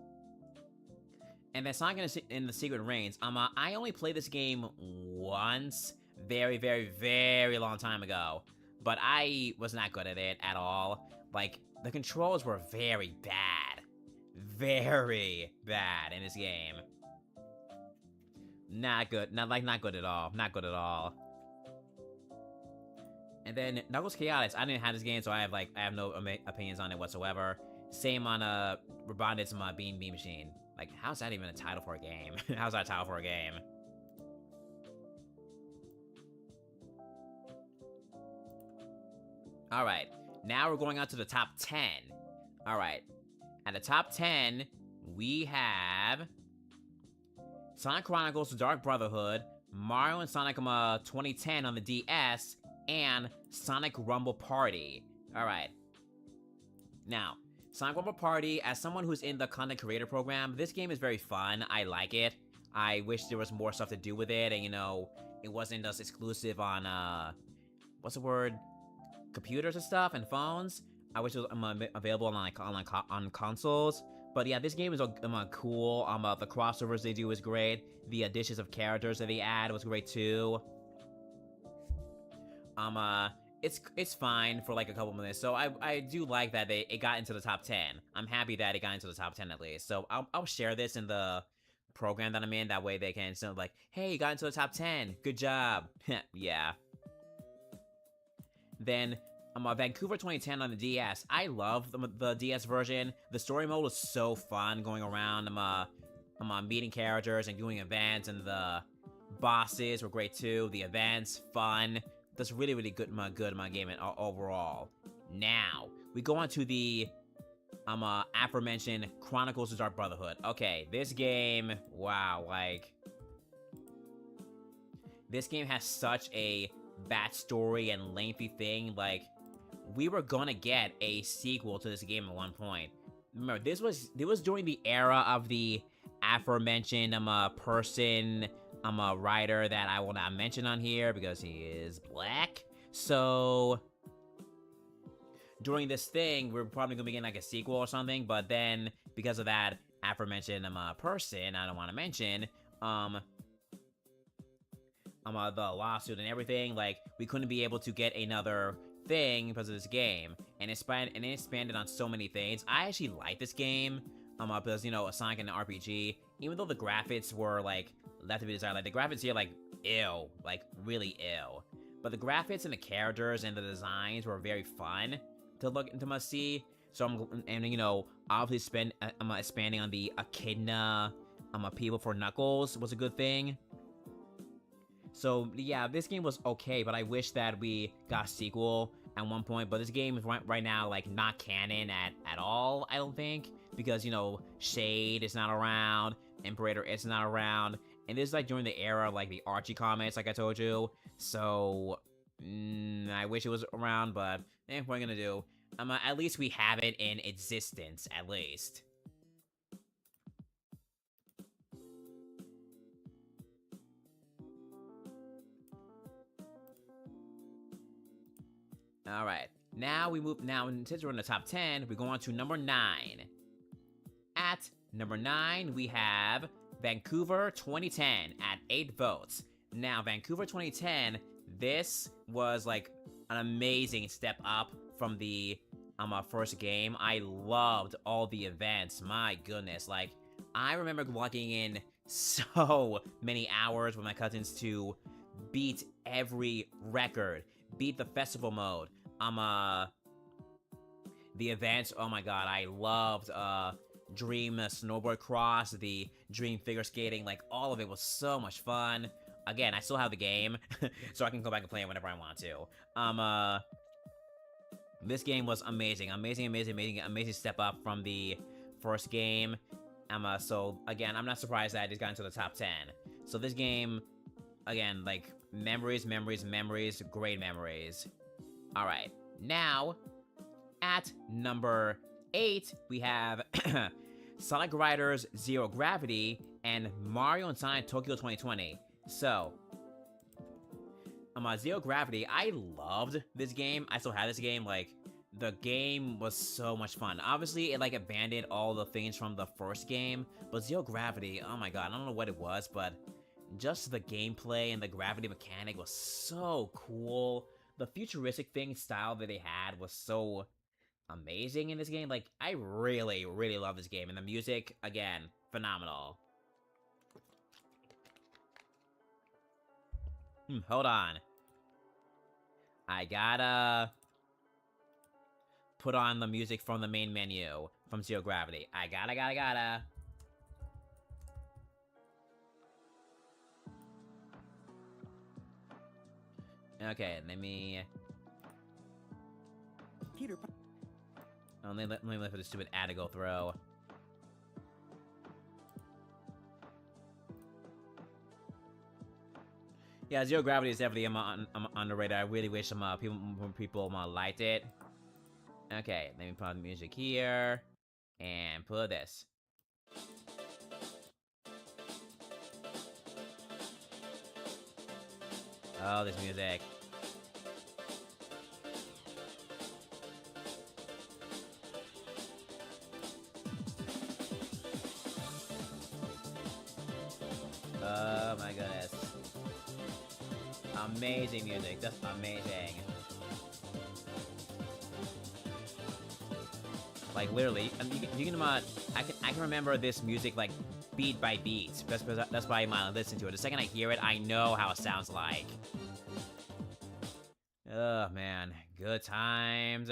And then Sonic in the Secret Rings, I only played this game once, very, very, very long time ago. But I was not good at it at all. Like, the controls were very bad. Very bad in this game. Not good. Not good at all. Not good at all. And then Knuckles Chaotix. I didn't have this game, so I have no opinions on it whatsoever. Same on Robotnik's Beam Machine. Like, how's that even a title for a game? How's that a title for a game? Alright, now we're going on to the top 10. Alright, at the top 10, we have Sonic Chronicles Dark Brotherhood, Mario and Sonic 2010 on the DS, and Sonic Rumble Party. Alright. Now, Sonic Rumble Party, as someone who's in the content creator program, this game is very fun. I like it. I wish there was more stuff to do with it, and, you know, it wasn't just exclusive on, what's the word? Computers and stuff, and phones. I wish it was available on consoles. But yeah, this game is cool. The crossovers they do is great. The additions of characters that they add was great too. It's fine for like a couple minutes. So I do like that it got into the top 10. I'm happy that it got into the top 10 at least. So I'll share this in the program that I'm in. That way they can sort of like, hey, you got into the top 10. Good job. Yeah. Then, Vancouver 2010 on the DS. I love the DS version. The story mode was so fun, going around, meeting characters and doing events, and the bosses were great too. The events, fun. That's really, really good game overall. Now, we go on to the, aforementioned Chronicles of Dark Brotherhood. Okay, this game, wow, like, this game has such a bad story and lengthy thing. Like, we were gonna get a sequel to this game at one point. Remember, this was during the era of the aforementioned person, a writer that I will not mention on here because he is black. So during this thing, we're probably gonna be getting like a sequel or something. But then because of that aforementioned person, I don't want to mention the lawsuit and everything, like, we couldn't be able to get another thing because of this game, and it expanded on so many things. I actually like this game, because, you know, a Sonic and an RPG, even though the graphics were, like, left to be desired. Like, the graphics here, like, ew, like, really ew. But the graphics and the characters and the designs were very fun to look and to must see. So and you know, obviously expanding on the Echidna, people for Knuckles was a good thing. So yeah, this game was okay, but I wish that we got a sequel at one point. But this game is right now, like, not canon at all, I don't think, because, you know, Shade is not around, Imperator is not around, and this is like during the era of, like, the Archie comics, like I told you. So I wish it was around, but what are you gonna do? At least we have it in existence, at least. Alright, now since we're in the top 10, we go on to number 9. At number 9, we have Vancouver 2010 at 8 votes. Now, Vancouver 2010, this was, like, an amazing step up from the first game. I loved all the events, my goodness. Like, I remember logging in so many hours with my cousins to beat every record, beat the festival mode, the events. Oh my god, I loved Dream Snowboard Cross, the Dream Figure Skating. Like, all of it was so much fun. Again, I still have the game, so I can go back and play it whenever I want to. This game was amazing, amazing step up from the first game. So again, I'm not surprised that it got into the top 10. So this game, again, like, memories, great memories. Alright, now, at number 8, we have Sonic Riders Zero Gravity and Mario and Sonic Tokyo 2020. So, Zero Gravity, I loved this game. I still have this game. Like, the game was so much fun. Obviously, it, like, abandoned all the things from the first game, but Zero Gravity, oh my god, I don't know what it was, but just the gameplay and the gravity mechanic was so cool. The futuristic style that they had was so amazing in this game. Like, I really love this game, and the music, again, phenomenal. Hold on. I gotta put on the music from the main menu from Zero Gravity. I gotta. Okay, let me... Peter. Oh, let me wait for the stupid ad to go through. Yeah, Zero Gravity is definitely underrated. I really wish people liked it. Okay, let me put on the music here and put this. Oh, this music. Oh my goodness. Amazing music, just amazing. Like, literally, you can I can remember this music, like, beat by beat. That's why I listen to it. The second I hear it, I know how it sounds like. Oh man, good times.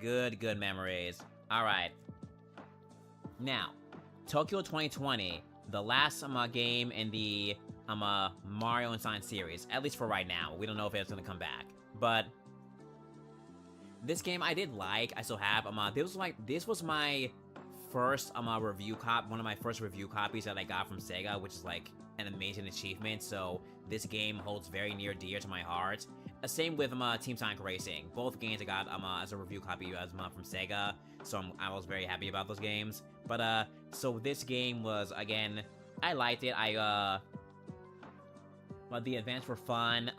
Good memories. Alright. Now, Tokyo 2020, the last game in the Mario and Sonic series, at least for right now. We don't know if it's gonna come back, but this game I did like. I still have. This was my first one of my first review copies that I got from Sega, which is like an amazing achievement. So this game holds very near dear to my heart. Same with Team Sonic Racing. Both games I got as a review copy from Sega, so I was very happy about those games. But so this game was, again, I liked it. But the events were fun.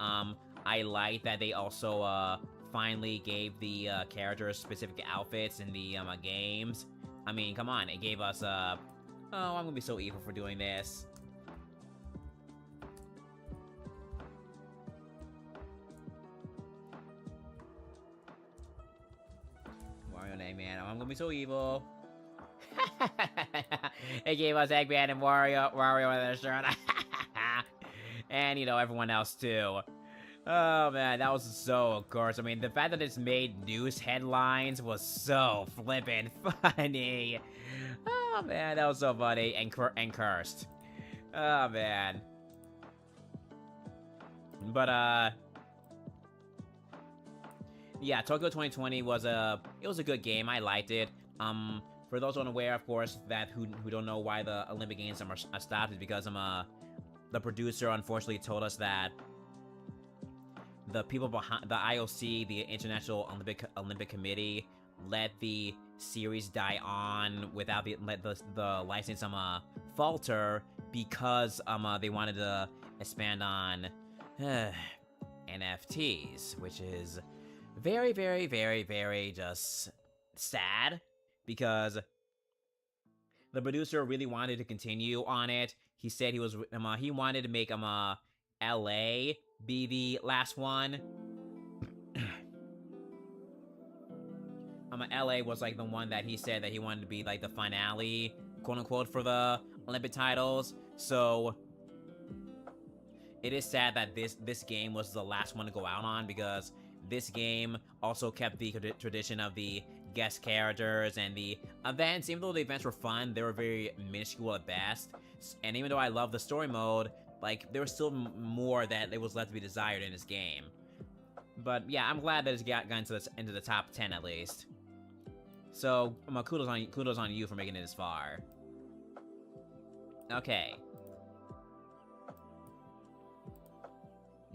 I liked that they also finally gave the characters specific outfits in the games. I mean, come on, it gave us oh, I'm gonna be so evil for doing this. Wario and Eggman, I'm gonna be so evil. It gave us Eggman and Wario in their shirt. And, you know, everyone else too. Oh man, that was so of course. I mean, the fact that it's made news headlines was so flippin' funny. Oh man, that was so funny and cursed. Oh man. But yeah, Tokyo 2020 was a good game. I liked it. For those unaware, of course, that who don't know why the Olympic Games are stopped, is because the producer unfortunately told us that the people behind the IOC, the International Olympic Committee, let the series die on without let the license falter because they wanted to expand on NFTs, which is very, very, very, very just sad, because the producer really wanted to continue on it. He said he wanted to make LA be the last one. LA was like the one that he said that he wanted to be like the finale, quote unquote, for the Olympic titles. So it is sad that this game was the last one to go out on, because this game also kept the tradition of the guest characters and the events. Even though the events were fun, they were very minuscule at best. And even though I love the story mode, like, there was still more that it was left to be desired in this game. But yeah, I'm glad that it's got into the top 10 at least. So kudos on you for making it this far. Okay.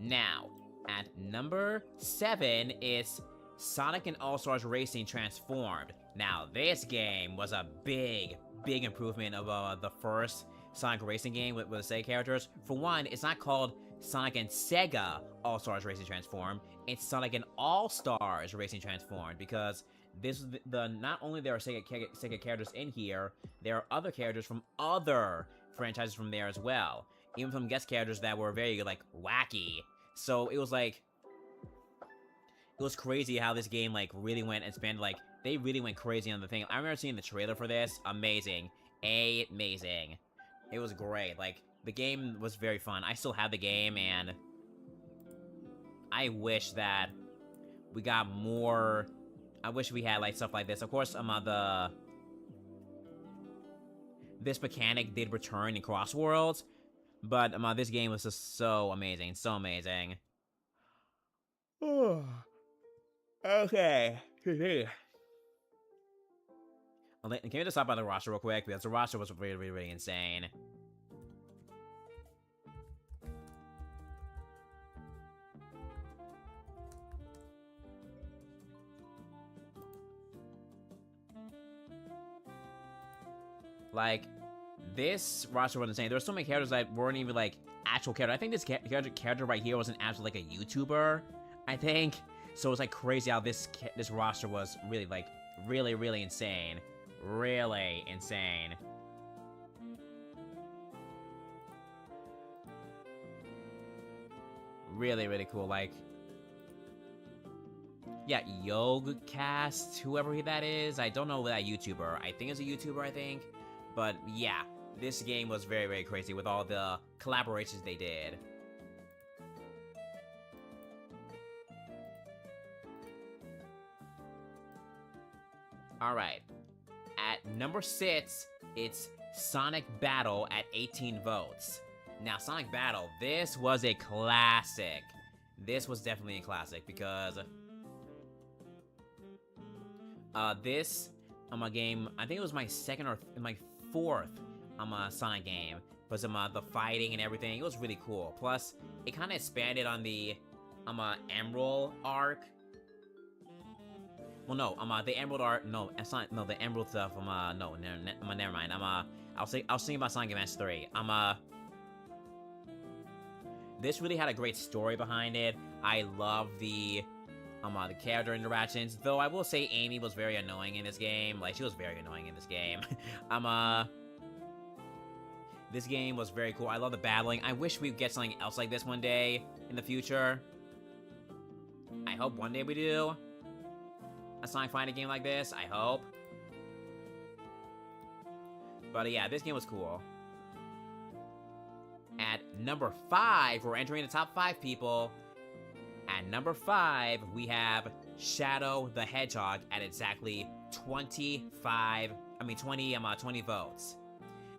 Now, at number 7 is Sonic and All-Stars Racing Transformed. Now, this game was a big improvement of the first Sonic Racing game with the Sega characters. For one, it's not called Sonic and Sega All-Stars Racing Transformed. It's Sonic and All-Stars Racing Transformed, because this is not only there are Sega characters in here, there are other characters from other franchises from there as well. Even from guest characters that were very, like, wacky. So it was like, it was crazy how this game, like, really went and spent, like, they really went crazy on the thing. I remember seeing the trailer for this. Amazing. Amazing. It was great. Like, the game was very fun. I still have the game, and I wish that we got more. I wish we had, like, stuff like this. Of course, this mechanic did return in Cross Worlds, but this game was just so amazing. So amazing. Okay. Can we just talk about the roster real quick? Because the roster was really, really, really insane. Like, this roster was insane. There were so many characters that weren't even, like, actual characters. I think this character right here was an actual, like, a YouTuber, I think. So it's, like, crazy how this roster was really, like, really, really insane. Really insane. Really, really cool. Like, yeah, Yogcast, whoever that is. I don't know that YouTuber. I think it's a YouTuber, I think. But yeah, this game was very, very crazy with all the collaborations they did. Alright. At number 6, it's Sonic Battle at 18 votes. Now, Sonic Battle, this was a classic. This was definitely a classic, because this a game. I think it was my second or my fourth Sonic game. Because the fighting and everything, it was really cool. Plus, it kind of expanded on the Emerald arc. Well, no, the Emerald arc. No, it's not. No, the Emerald stuff. No, never mind. I was thinking about Sonic Advance 3. This really had a great story behind it. I love the character interactions. Though I will say Amy was very annoying in this game. Like, she was very annoying in this game. This game was very cool. I love the battling. I wish we'd get something else like this one day in the future. I hope one day we do. A Sonic fighting game like this. I hope. But yeah, this game was cool. At number 5, we're entering the top 5 people. At number 5, we have Shadow the Hedgehog at exactly 20 votes.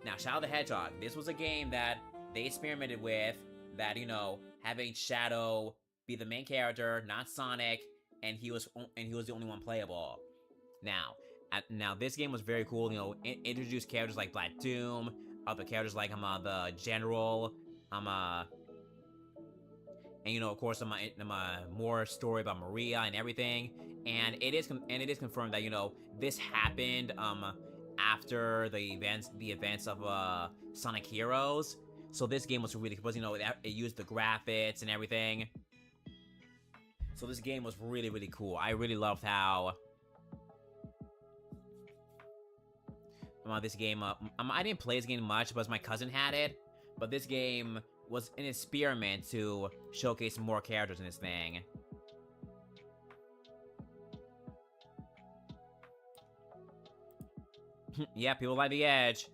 Now, Shadow the Hedgehog, this was a game that they experimented with, that, you know, having Shadow be the main character, not Sonic, and he was the only one playable. Now this game was very cool. You know, it introduced characters like Black Doom, other characters like the General, and you know, of course, more story about Maria and everything. And it is confirmed that, you know, this happened after the events of Sonic Heroes. So this game was really, because, you know, it used the graphics and everything. So this game was really, really cool. I really loved how this game. I didn't play this game much, but my cousin had it. But this game was an experiment to showcase more characters in this thing. Yeah, people like the edge.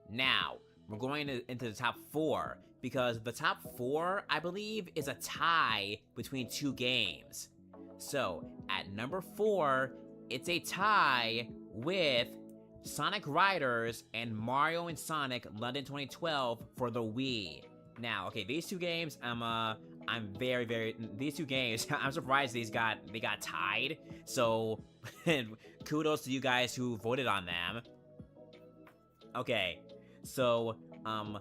Now, we're going into the top 4, because the top 4, I believe, is a tie between 2 games. So, at number 4, it's a tie with Sonic Riders and Mario and Sonic London 2012 for the Wii. Now, okay, these 2 games, these 2 games, I'm surprised they got tied. So, kudos to you guys who voted on them. Okay, so,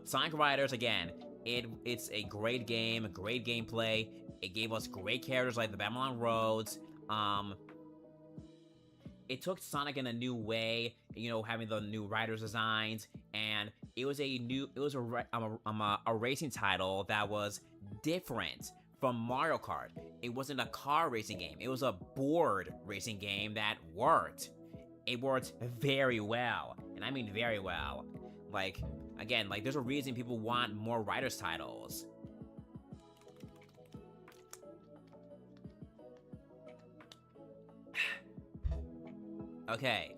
Sonic Riders, again, it's a great game, great gameplay. It gave us great characters like the Babylon Roads. It took Sonic in a new way, you know, having the new riders designs, and it was a racing title that was different from Mario Kart. It wasn't a car racing game. It was a board racing game that worked. It worked very well, and I mean very well. Like, again, like, there's a reason people want more Riders titles. Okay.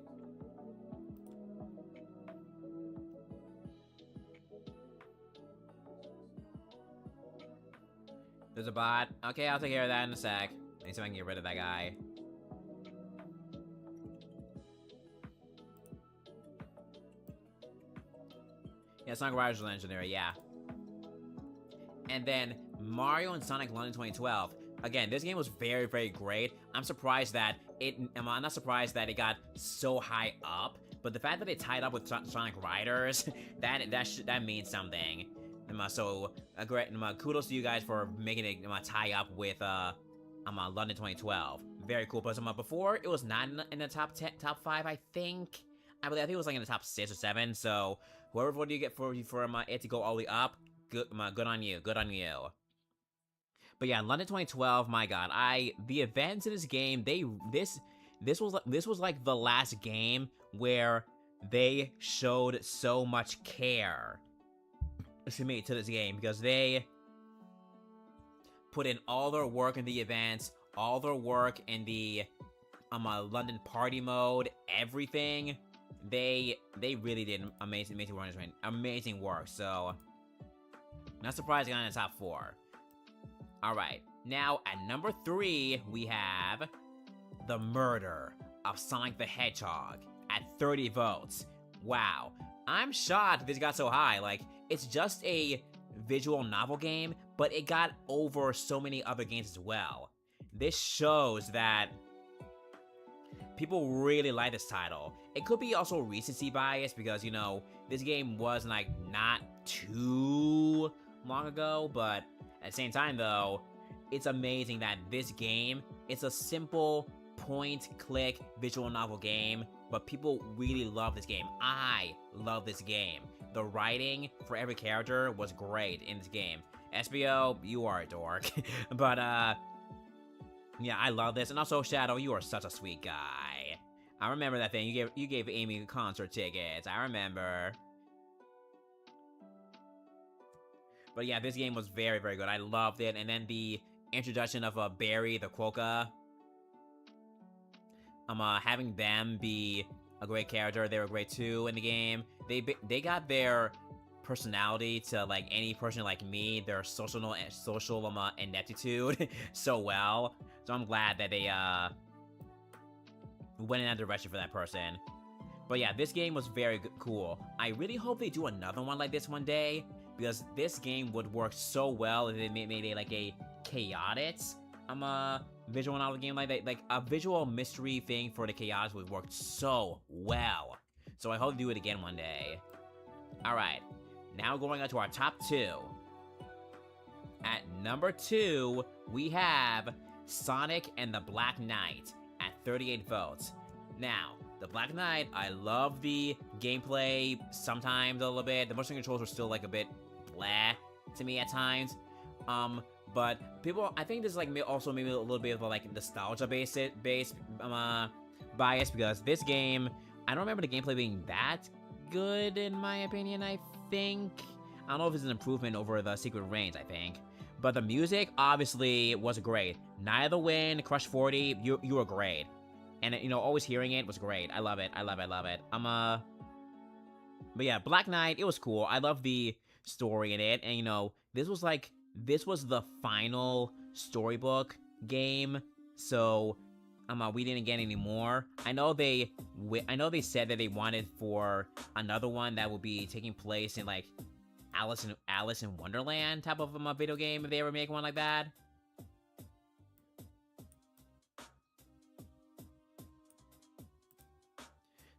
There's a bot. Okay, I'll take care of that in a sec. Let me see if I can get rid of that guy. Yeah, Sonic Riders are legendary, yeah. And then Mario and Sonic London 2012. Again, this game was very, very great. I'm not surprised that it got so high up, but the fact that it tied up with Sonic Riders, that means something. So, kudos to you guys for making it tie up with London 2012. Very cool. But before, it was not in the top 5, I think. I think it was like in the top 6 or 7. So, whoever voted you get for it to go all the way up, good on you. Good on you. But yeah, London 2012, my god, the events in this game, this was like the last game where they showed so much care to this game, because they put in all their work in the events, all their work in the London party mode, everything. They really did amazing work. So, not surprising on the top 4. Alright, now at number 3, we have The Murder of Sonic the Hedgehog at 30 votes. Wow, I'm shocked this got so high. Like, it's just a visual novel game, but it got over so many other games as well. This shows that people really like this title. it could be also recency bias because, you know, this game was like not too long ago, but at the same time though, it's amazing that this game, it's a simple point-click visual novel game, but people really love this game. I love this game. The writing for every character was great in this game. SBO, you are a dork. But, yeah, I love this. And also, Shadow, you are such a sweet guy. I remember that thing. You gave Amy concert tickets. I remember. But yeah, this game was very, very good. I loved it. And then the introduction of Barry the Quokka. Having them be a great character. They were great too in the game. They got their personality to like any person like me, their social ineptitude so well. So I'm glad that they went in that direction for that person. But yeah, this game was very cool. I really hope they do another one like this one day, because this game would work so well if they made like a chaotic visual novel game like that. Like a visual mystery thing for the chaos would work so well. So I hope they do it again one day. Alright, now going on to our top 2. At number 2, we have Sonic and the Black Knight at 38 votes. Now, the Black Knight, I love the gameplay sometimes a little bit. The motion controls were still like a bit blah to me at times. But people, I think this is like also maybe a little bit of like nostalgia based bias, because this game, I don't remember the gameplay being that good in my opinion. I think I don't know if it's an improvement over the Secret Reigns, I think. But the music obviously was great. Night of the Wind, Crush 40, you were great. And you know, always hearing it was great. I love it. I love it. But yeah, Black Knight, it was cool. I love the story in it. And you know, this was the final storybook game. So we didn't get any more. I know they said that they wanted for another one that would be taking place in like Alice in Wonderland type of video game if they ever make one like that.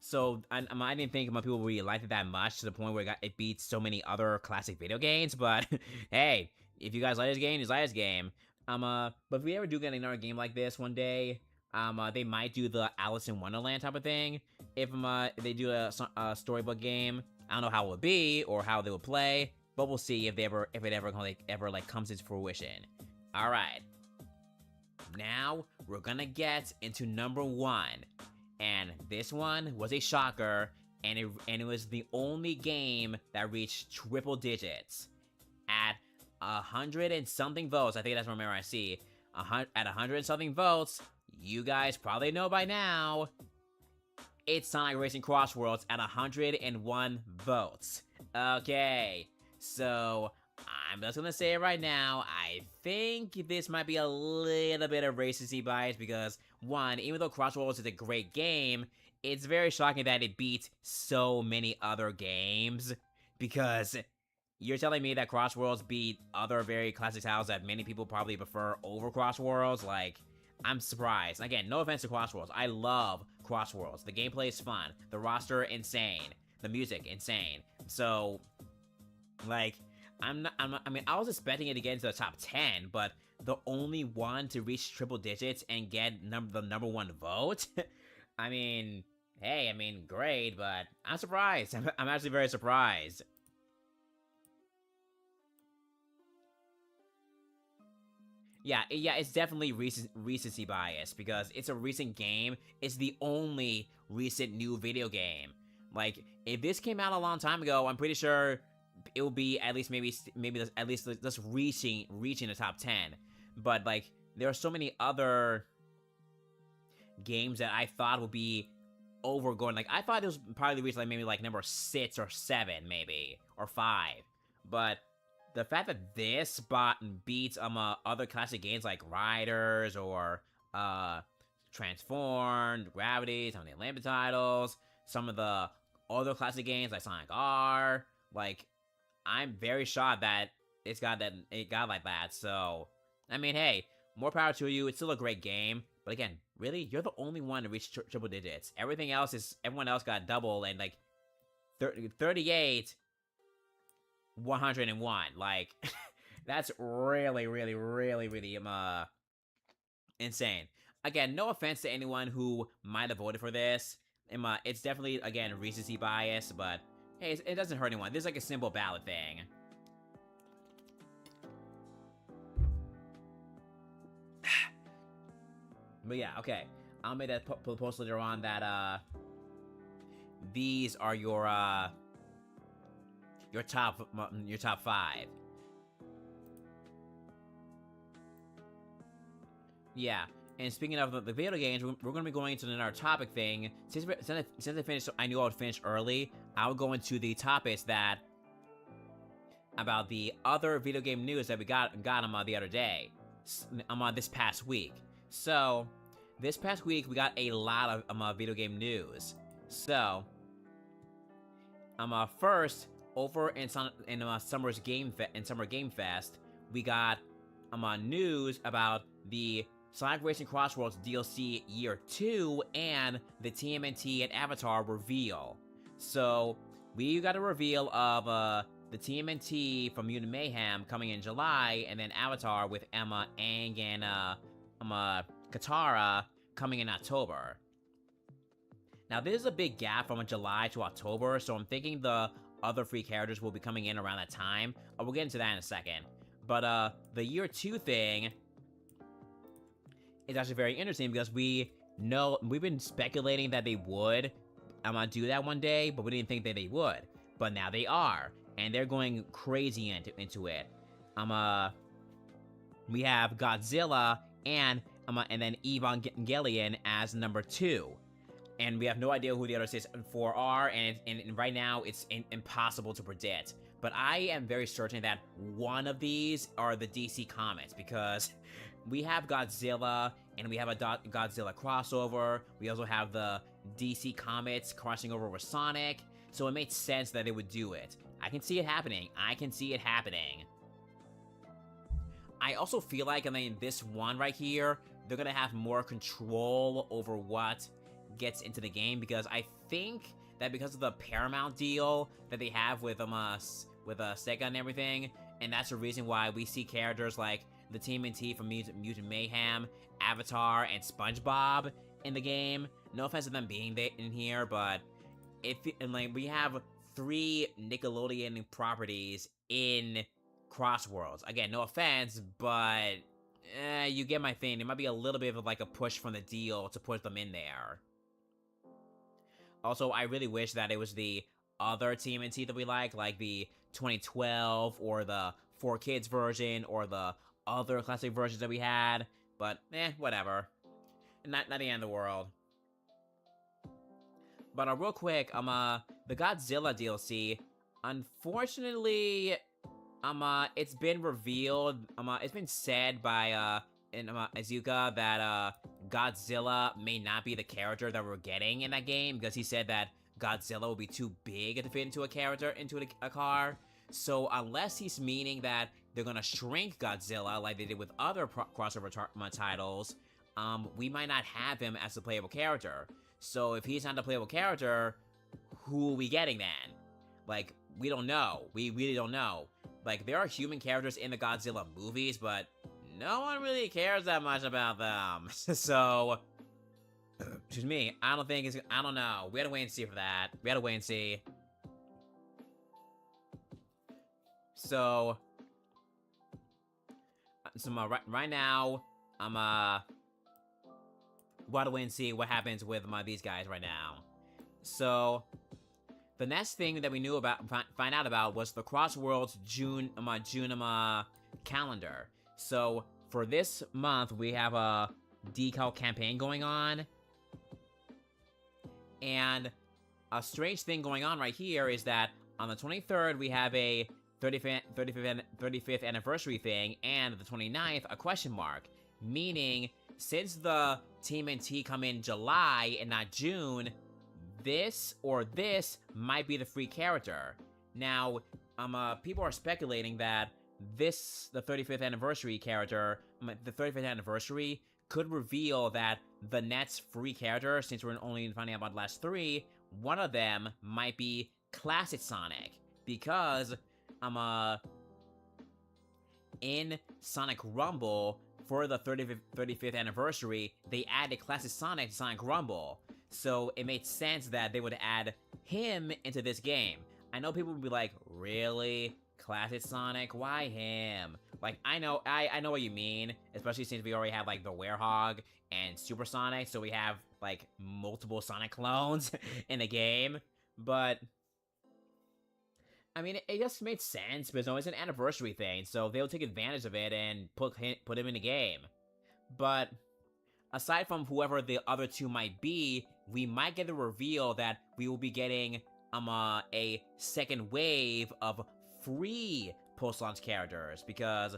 So I didn't think people really liked it that much to the point where it beats so many other classic video games. But hey, if you guys like this game, just like this game. But if we ever do get another game like this one day, they might do the Alice in Wonderland type of thing. If they do a storybook game, I don't know how it would be or how they would play, but we'll see if it ever comes into fruition. All right. Now we're gonna get into number 1. And this one was a shocker, and it was the only game that reached triple digits at 100 and something votes. I think that's what I see. At 100 and something votes, you guys probably know by now, it's Sonic Racing Cross Worlds at 101 votes. Okay, so I'm just gonna say it right now. I think this might be a little bit of recency bias because, one, even though Cross Worlds is a great game, it's very shocking that it beats so many other games. Because you're telling me that Cross Worlds beat other very classic titles that many people probably prefer over Cross Worlds? Like, I'm surprised. Again, no offense to Cross Worlds. I love Cross Worlds. The gameplay is fun. The roster, insane. The music, insane. So, like, I mean, I was expecting it to get into the top 10, but the only one to reach triple digits and get the number 1 vote? I mean, hey, great, but I'm surprised. I'm actually very surprised. Yeah, it's definitely recency bias, because it's a recent game. It's the only recent new video game. Like, if this came out a long time ago, I'm pretty sure it will be at least maybe at least just reaching the top 10. But like, there are so many other games that I thought would be overgoing. Like, I thought it was probably reached like maybe like number 6 or 7 maybe, or 5. But the fact that this beats other classic games like Riders or Transformed, Gravity, some of the Olympic titles, some of the other classic games like Sonic R, like, I'm very shocked that it got like that. So, I mean, hey, more power to you. It's still a great game, But again, really, you're the only one to reach triple digits. Everyone else got double and like 38, 101. Like, that's really, really, really, really insane. Again, no offense to anyone who might have voted for this. It's definitely, again, recency bias, but hey, it doesn't hurt anyone. This is like a simple ballot thing. But yeah, okay. I'll make that post later on that, these are your top 5. Yeah. And speaking of the video games, we're going to be going into another topic thing. Since I finished, I knew I would finish early. I would go into the topics that about the other video game news that we got the other day. This past week. So, this past week we got a lot of video game news. So, first over in Summer Game Fest, we got news about the Sonic Racing Crossworlds DLC Year 2 and the TMNT and Avatar reveal. So, we got a reveal of the TMNT from Mutant Mayhem coming in July, and then Avatar with Emma, Aang, and Katara coming in October. Now, this is a big gap from July to October, so I'm thinking the other free characters will be coming in around that time. We'll get into that in a second. But the Year 2 thing is actually very interesting because we've been speculating that they would do that one day, but we didn't think that they would. But now they are, and they're going crazy into it. We have Godzilla and then Evangelion as number 2. And we have no idea who the other 4 are, and right now it's impossible to predict. But I am very certain that one of these are the DC Comics, because we have Godzilla, and we have a Godzilla crossover. We also have the DC Comics crossing over with Sonic, so it makes sense that they would do it. I can see it happening. I also feel like, this one right here, they're gonna have more control over what gets into the game, because I think that because of the Paramount deal that they have with Sega and everything, and that's the reason why we see characters like the TMNT from Mutant Mayhem, Avatar, and SpongeBob in the game. No offense to them being in here, but we have 3 Nickelodeon properties in Crossworlds. Again, no offense, but you get my thing. It might be a little bit of like a push from the deal to put them in there. Also, I really wish that it was the other TMNT that we like the 2012 or the 4Kids version or the other classic versions that we had. But, whatever. Not the end of the world. But real quick, the Godzilla DLC, unfortunately, it's been revealed, it's been said by, Iizuka that, Godzilla may not be the character that we're getting in that game, because he said that Godzilla will be too big to fit into a car. So unless he's meaning that they're gonna shrink Godzilla like they did with other crossover titles, we might not have him as a playable character. So if he's not a playable character, who are we getting then? Like, we don't know. We really don't know. Like, there are human characters in the Godzilla movies, but no one really cares that much about them. So, excuse me, I don't know. We gotta wait and see for that. So right now, we'll have to wait and see what happens with these guys right now. So, the next thing that we knew about, find out about, was the Crossworlds June calendar. So, for this month, we have a decal campaign going on. And a strange thing going on right here is that on the 23rd, we have a 35th anniversary thing, and the 29th, a question mark. Meaning, since the TMNT come in July and not June, this might be the free character. Now, people are speculating that the 35th anniversary character, the 35th anniversary could reveal that the next free character, since we're only finding out about the last 3, one of them might be Classic Sonic. Because, in Sonic Rumble, for the 35th anniversary, they added Classic Sonic to Sonic Rumble. So it made sense that they would add him into this game. I know people would be like, really? Classic Sonic? Why him? Like, I know what you mean, especially since we already have, like, the Werehog and Super Sonic, so we have, like, multiple Sonic clones in the game. But I mean, it just made sense, but it's always an anniversary thing, so they'll take advantage of it and put him in the game. But aside from whoever the other 2 might be, we might get the reveal that we will be getting a second wave of free post-launch characters, because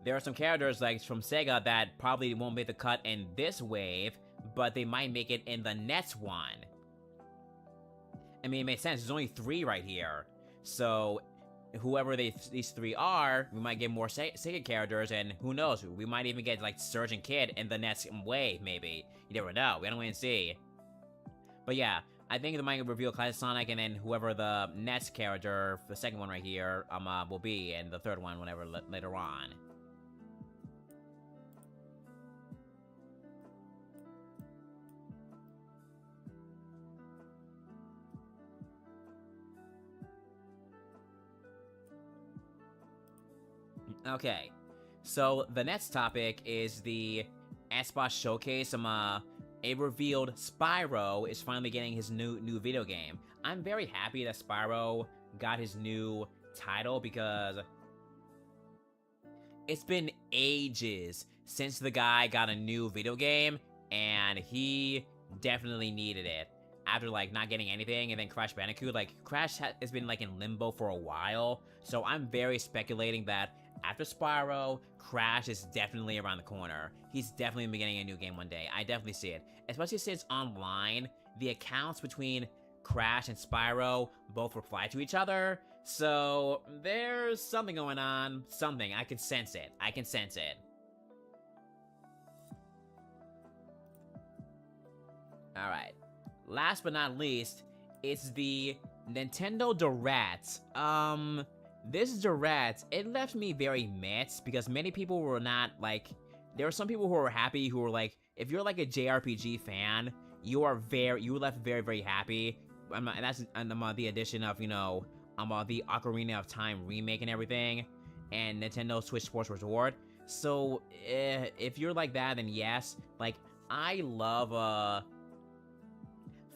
there are some characters like from Sega that probably won't make the cut in this wave, but they might make it in the next one. I mean, it makes sense. There's only 3 right here. So, whoever these 3 are, we might get more Sega characters, and who knows, we might even get, like, Surge and Kid in the next wave, maybe. You never know. We don't wait and see. But yeah, I think they might reveal Classic Sonic, and then whoever the next character, the second one right here, will be, and the third one whenever later on. Okay, so the next topic is the Xbox Showcase. It revealed Spyro is finally getting his new video game. I'm very happy that Spyro got his new title, because it's been ages since the guy got a new video game, and he definitely needed it. After, like, not getting anything, and then Crash Bandicoot, like, Crash has been, like, in limbo for a while, so I'm very speculating that after Spyro, Crash is definitely around the corner. He's definitely been getting a new game one day. I definitely see it. Especially since online, the accounts between Crash and Spyro both reply to each other, so there's something going on. Something. I can sense it. I can sense it. Alright. Last but not least, it's the Nintendo Direct. This Direct, it left me very mixed, because many people were not, like, there were some people who were happy, who were like, if you're like a JRPG fan, you were left very, very happy. And that's the addition of, you know, the Ocarina of Time remake and everything, and Nintendo Switch Sports Resort. So, if you're like that, then yes. Like, I love,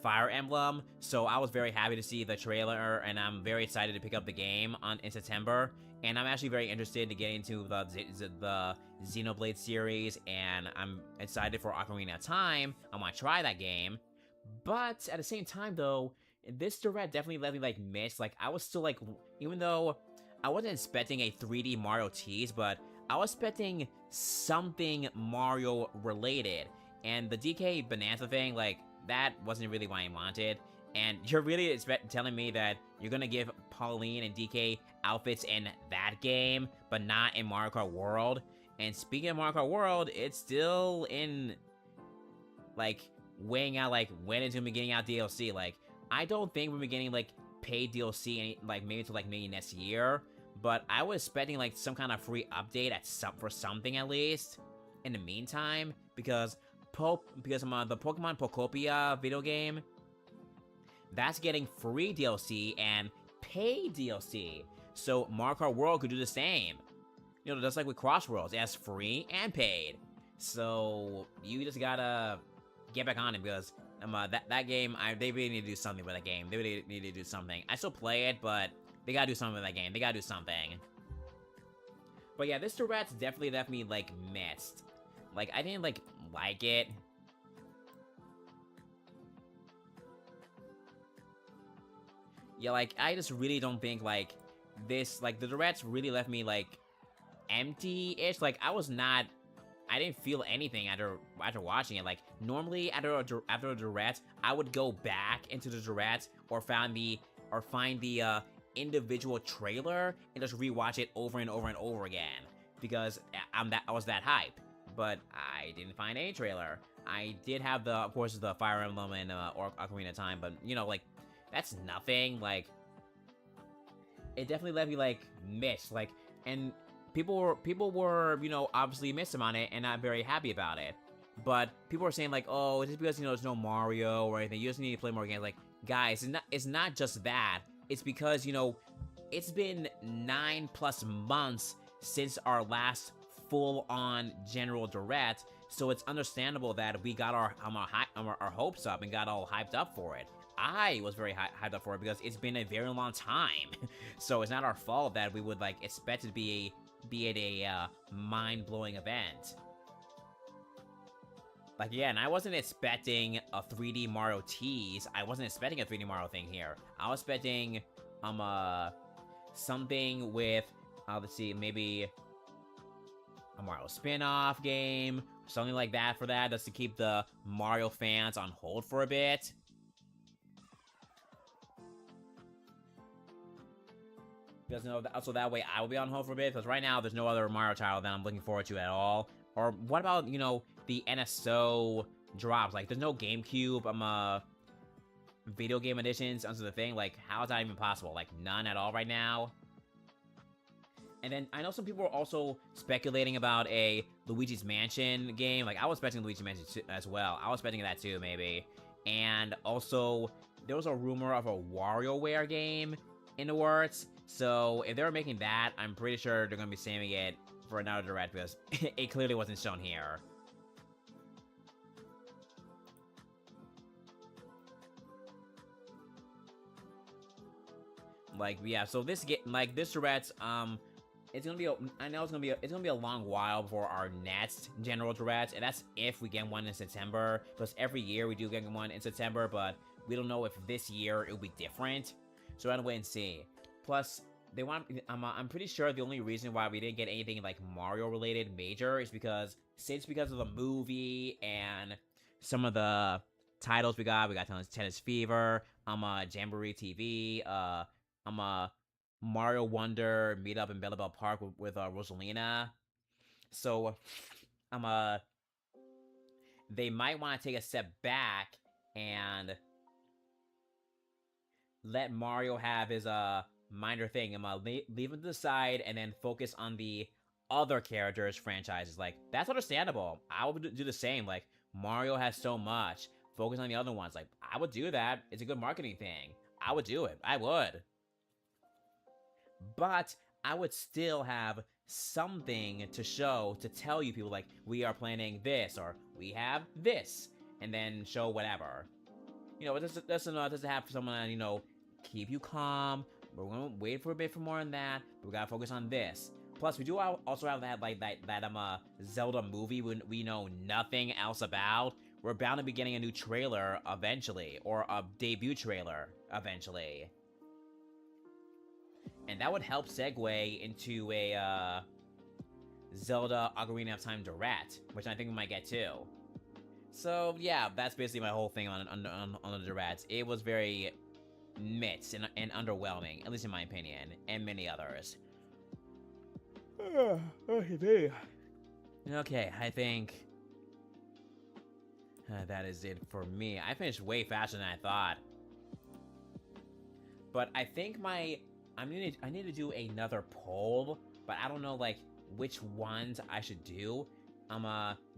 Fire Emblem, so I was very happy to see the trailer, and I'm very excited to pick up the game in September. And I'm actually very interested to get into the Xenoblade series, and I'm excited for Ocarina of Time. I want to try that game, but at the same time, though, this Direct definitely let me, like, miss. Like, I was still, like, even though I wasn't expecting a 3D Mario tease, but I was expecting something Mario related, and the DK Bonanza thing, like, that wasn't really what I wanted. And you're really telling me that you're gonna give Pauline and DK outfits in that game, but not in Mario Kart World? And speaking of Mario Kart World, it's still in, like, weighing out, like, when it's gonna be getting out DLC. Like, I don't think we're gonna be getting, like, paid DLC, like, maybe until, like, maybe next year. But I was expecting, like, some kind of free update for something at least in the meantime, because the Pokemon Pokopia video game, that's getting free DLC and paid DLC. So Mario Kart World could do the same. You know, just like with Crossworlds, it has free and paid. So you just gotta get back on it, because that game, they really need to do something with that game. They really need to do something. I still play it, but they gotta do something with that game. They gotta do something. But yeah, this Direct definitely left me, like, missed. Like, I didn't, like it. Yeah, like, I just really don't think, like, this, like, the Directs really left me, like, empty-ish. Like, I didn't feel anything after watching it. Like, normally after a Direct, I would go back into the Direct or find the individual trailer and just rewatch it over and over and over again, because I was that hype. but I didn't find any trailer. I did have the, of course, the Fire Emblem and Ocarina of Time, but you know, like, that's nothing. Like, it definitely left me like missed. Like, and people were, you know, obviously missed on it and not very happy about it. But people were saying like, oh, just because, you know, there's no Mario or anything, you just need to play more games. Like, guys, it's not just that. It's because, you know, it's been 9+ months since our last full-on General Direct, so it's understandable that we got our hopes up and got all hyped up for it. I was very hyped up for it because it's been a very long time, so it's not our fault that we would like expect it to be at a mind-blowing event. Like, yeah, and I wasn't expecting a 3D Mario tease. I wasn't expecting a 3D Mario thing here. I was expecting something with let's see, maybe a Mario spin-off game, something like that for that, just to keep the Mario fans on hold for a bit. Because, you know, so that way I will be on hold for a bit, because right now there's no other Mario title that I'm looking forward to at all. Or what about, you know, the NSO drops? Like, there's no GameCube, video game editions onto the thing. Like, how is that even possible? Like, none at all right now? And then I know some people are also speculating about a Luigi's Mansion game. Like, I was expecting Luigi's Mansion as well. I was expecting that too, maybe. And also, there was a rumor of a WarioWare game in the works. So if they were making that, I'm pretty sure they're going to be saving it for another Direct because it clearly wasn't shown here. Like, yeah, so this Direct, it's gonna be I know it's gonna be a long while before our next General Direct, and that's if we get one in September. Because every year we do get one in September, but we don't know if this year it'll be different. So we're gonna wait and see. Plus, I'm pretty sure the only reason why we didn't get anything like Mario related major is because of the movie and some of the titles we got Tennis Fever, Jamboree TV, Mario Wonder meetup in Bella Bell Park with Rosalina. So, they might want to take a step back and let Mario have his minor thing. Leave him to the side and then focus on the other characters' franchises. Like, that's understandable. I would do the same. Like, Mario has so much. Focus on the other ones. Like, I would do that. It's a good marketing thing. I would do it. I would. But I would still have something to show to tell you people, like, we are planning this, or we have this, and then show whatever. You know, just to have someone, you know, keep you calm. We're gonna wait for a bit for more on that, but we gotta focus on this. Plus, we do also have that Zelda movie we know nothing else about. We're bound to be getting a new trailer eventually, or a debut trailer eventually. And that would help segue into a Zelda Ocarina of Time Direct, which I think we might get too. So yeah, that's basically my whole thing on the Direct. It was very mixed and underwhelming, at least in my opinion, and many others. Okay, I think that is it for me. I finished way faster than I thought. But I think I need to do another poll, but I don't know like which ones I should do.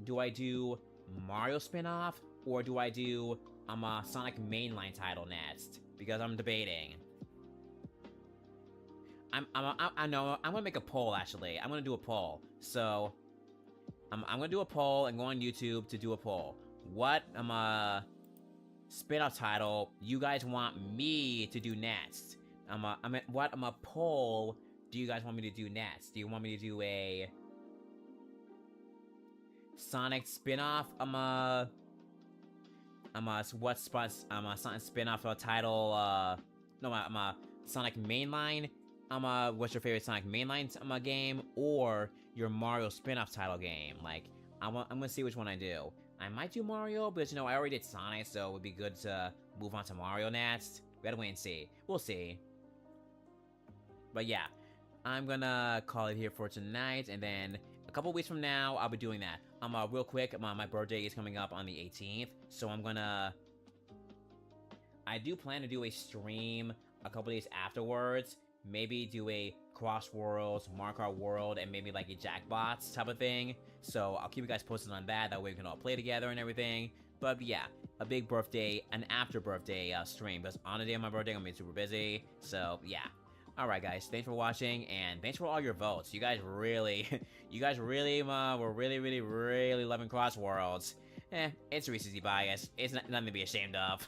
Do I do Mario spin-off or do I do Sonic mainline title next? Because I'm debating. I know I'm gonna make a poll actually. I'm gonna do a poll. So I'm gonna do a poll and go on YouTube to do a poll. What spin-off title you guys want me to do next? What poll do you guys want me to do next? Do you want me to do a Sonic spin-off? What spots? Sonic spin-off title? No, Sonic mainline. What's your favorite Sonic mainline game or your Mario spin-off title game? Like, I'm gonna see which one I do. I might do Mario, but you know, I already did Sonic, so it would be good to move on to Mario next. We gotta wait and see. We'll see. But yeah, I'm gonna call it here for tonight, and then couple weeks from now, I'll be doing that. Real quick, my birthday is coming up on the 18th, so I do plan to do a stream a couple days afterwards. Maybe do a Cross Worlds, Mario Kart World, and maybe like a Jackbots type of thing. So I'll keep you guys posted on that. That way we can all play together and everything. But yeah, a big birthday, an after birthday stream. Because on the day of my birthday, I'm gonna be super busy. So yeah. Alright guys, thanks for watching, and thanks for all your votes. You guys really, were really loving Cross Worlds. It's recency bias. It's nothing to be ashamed of.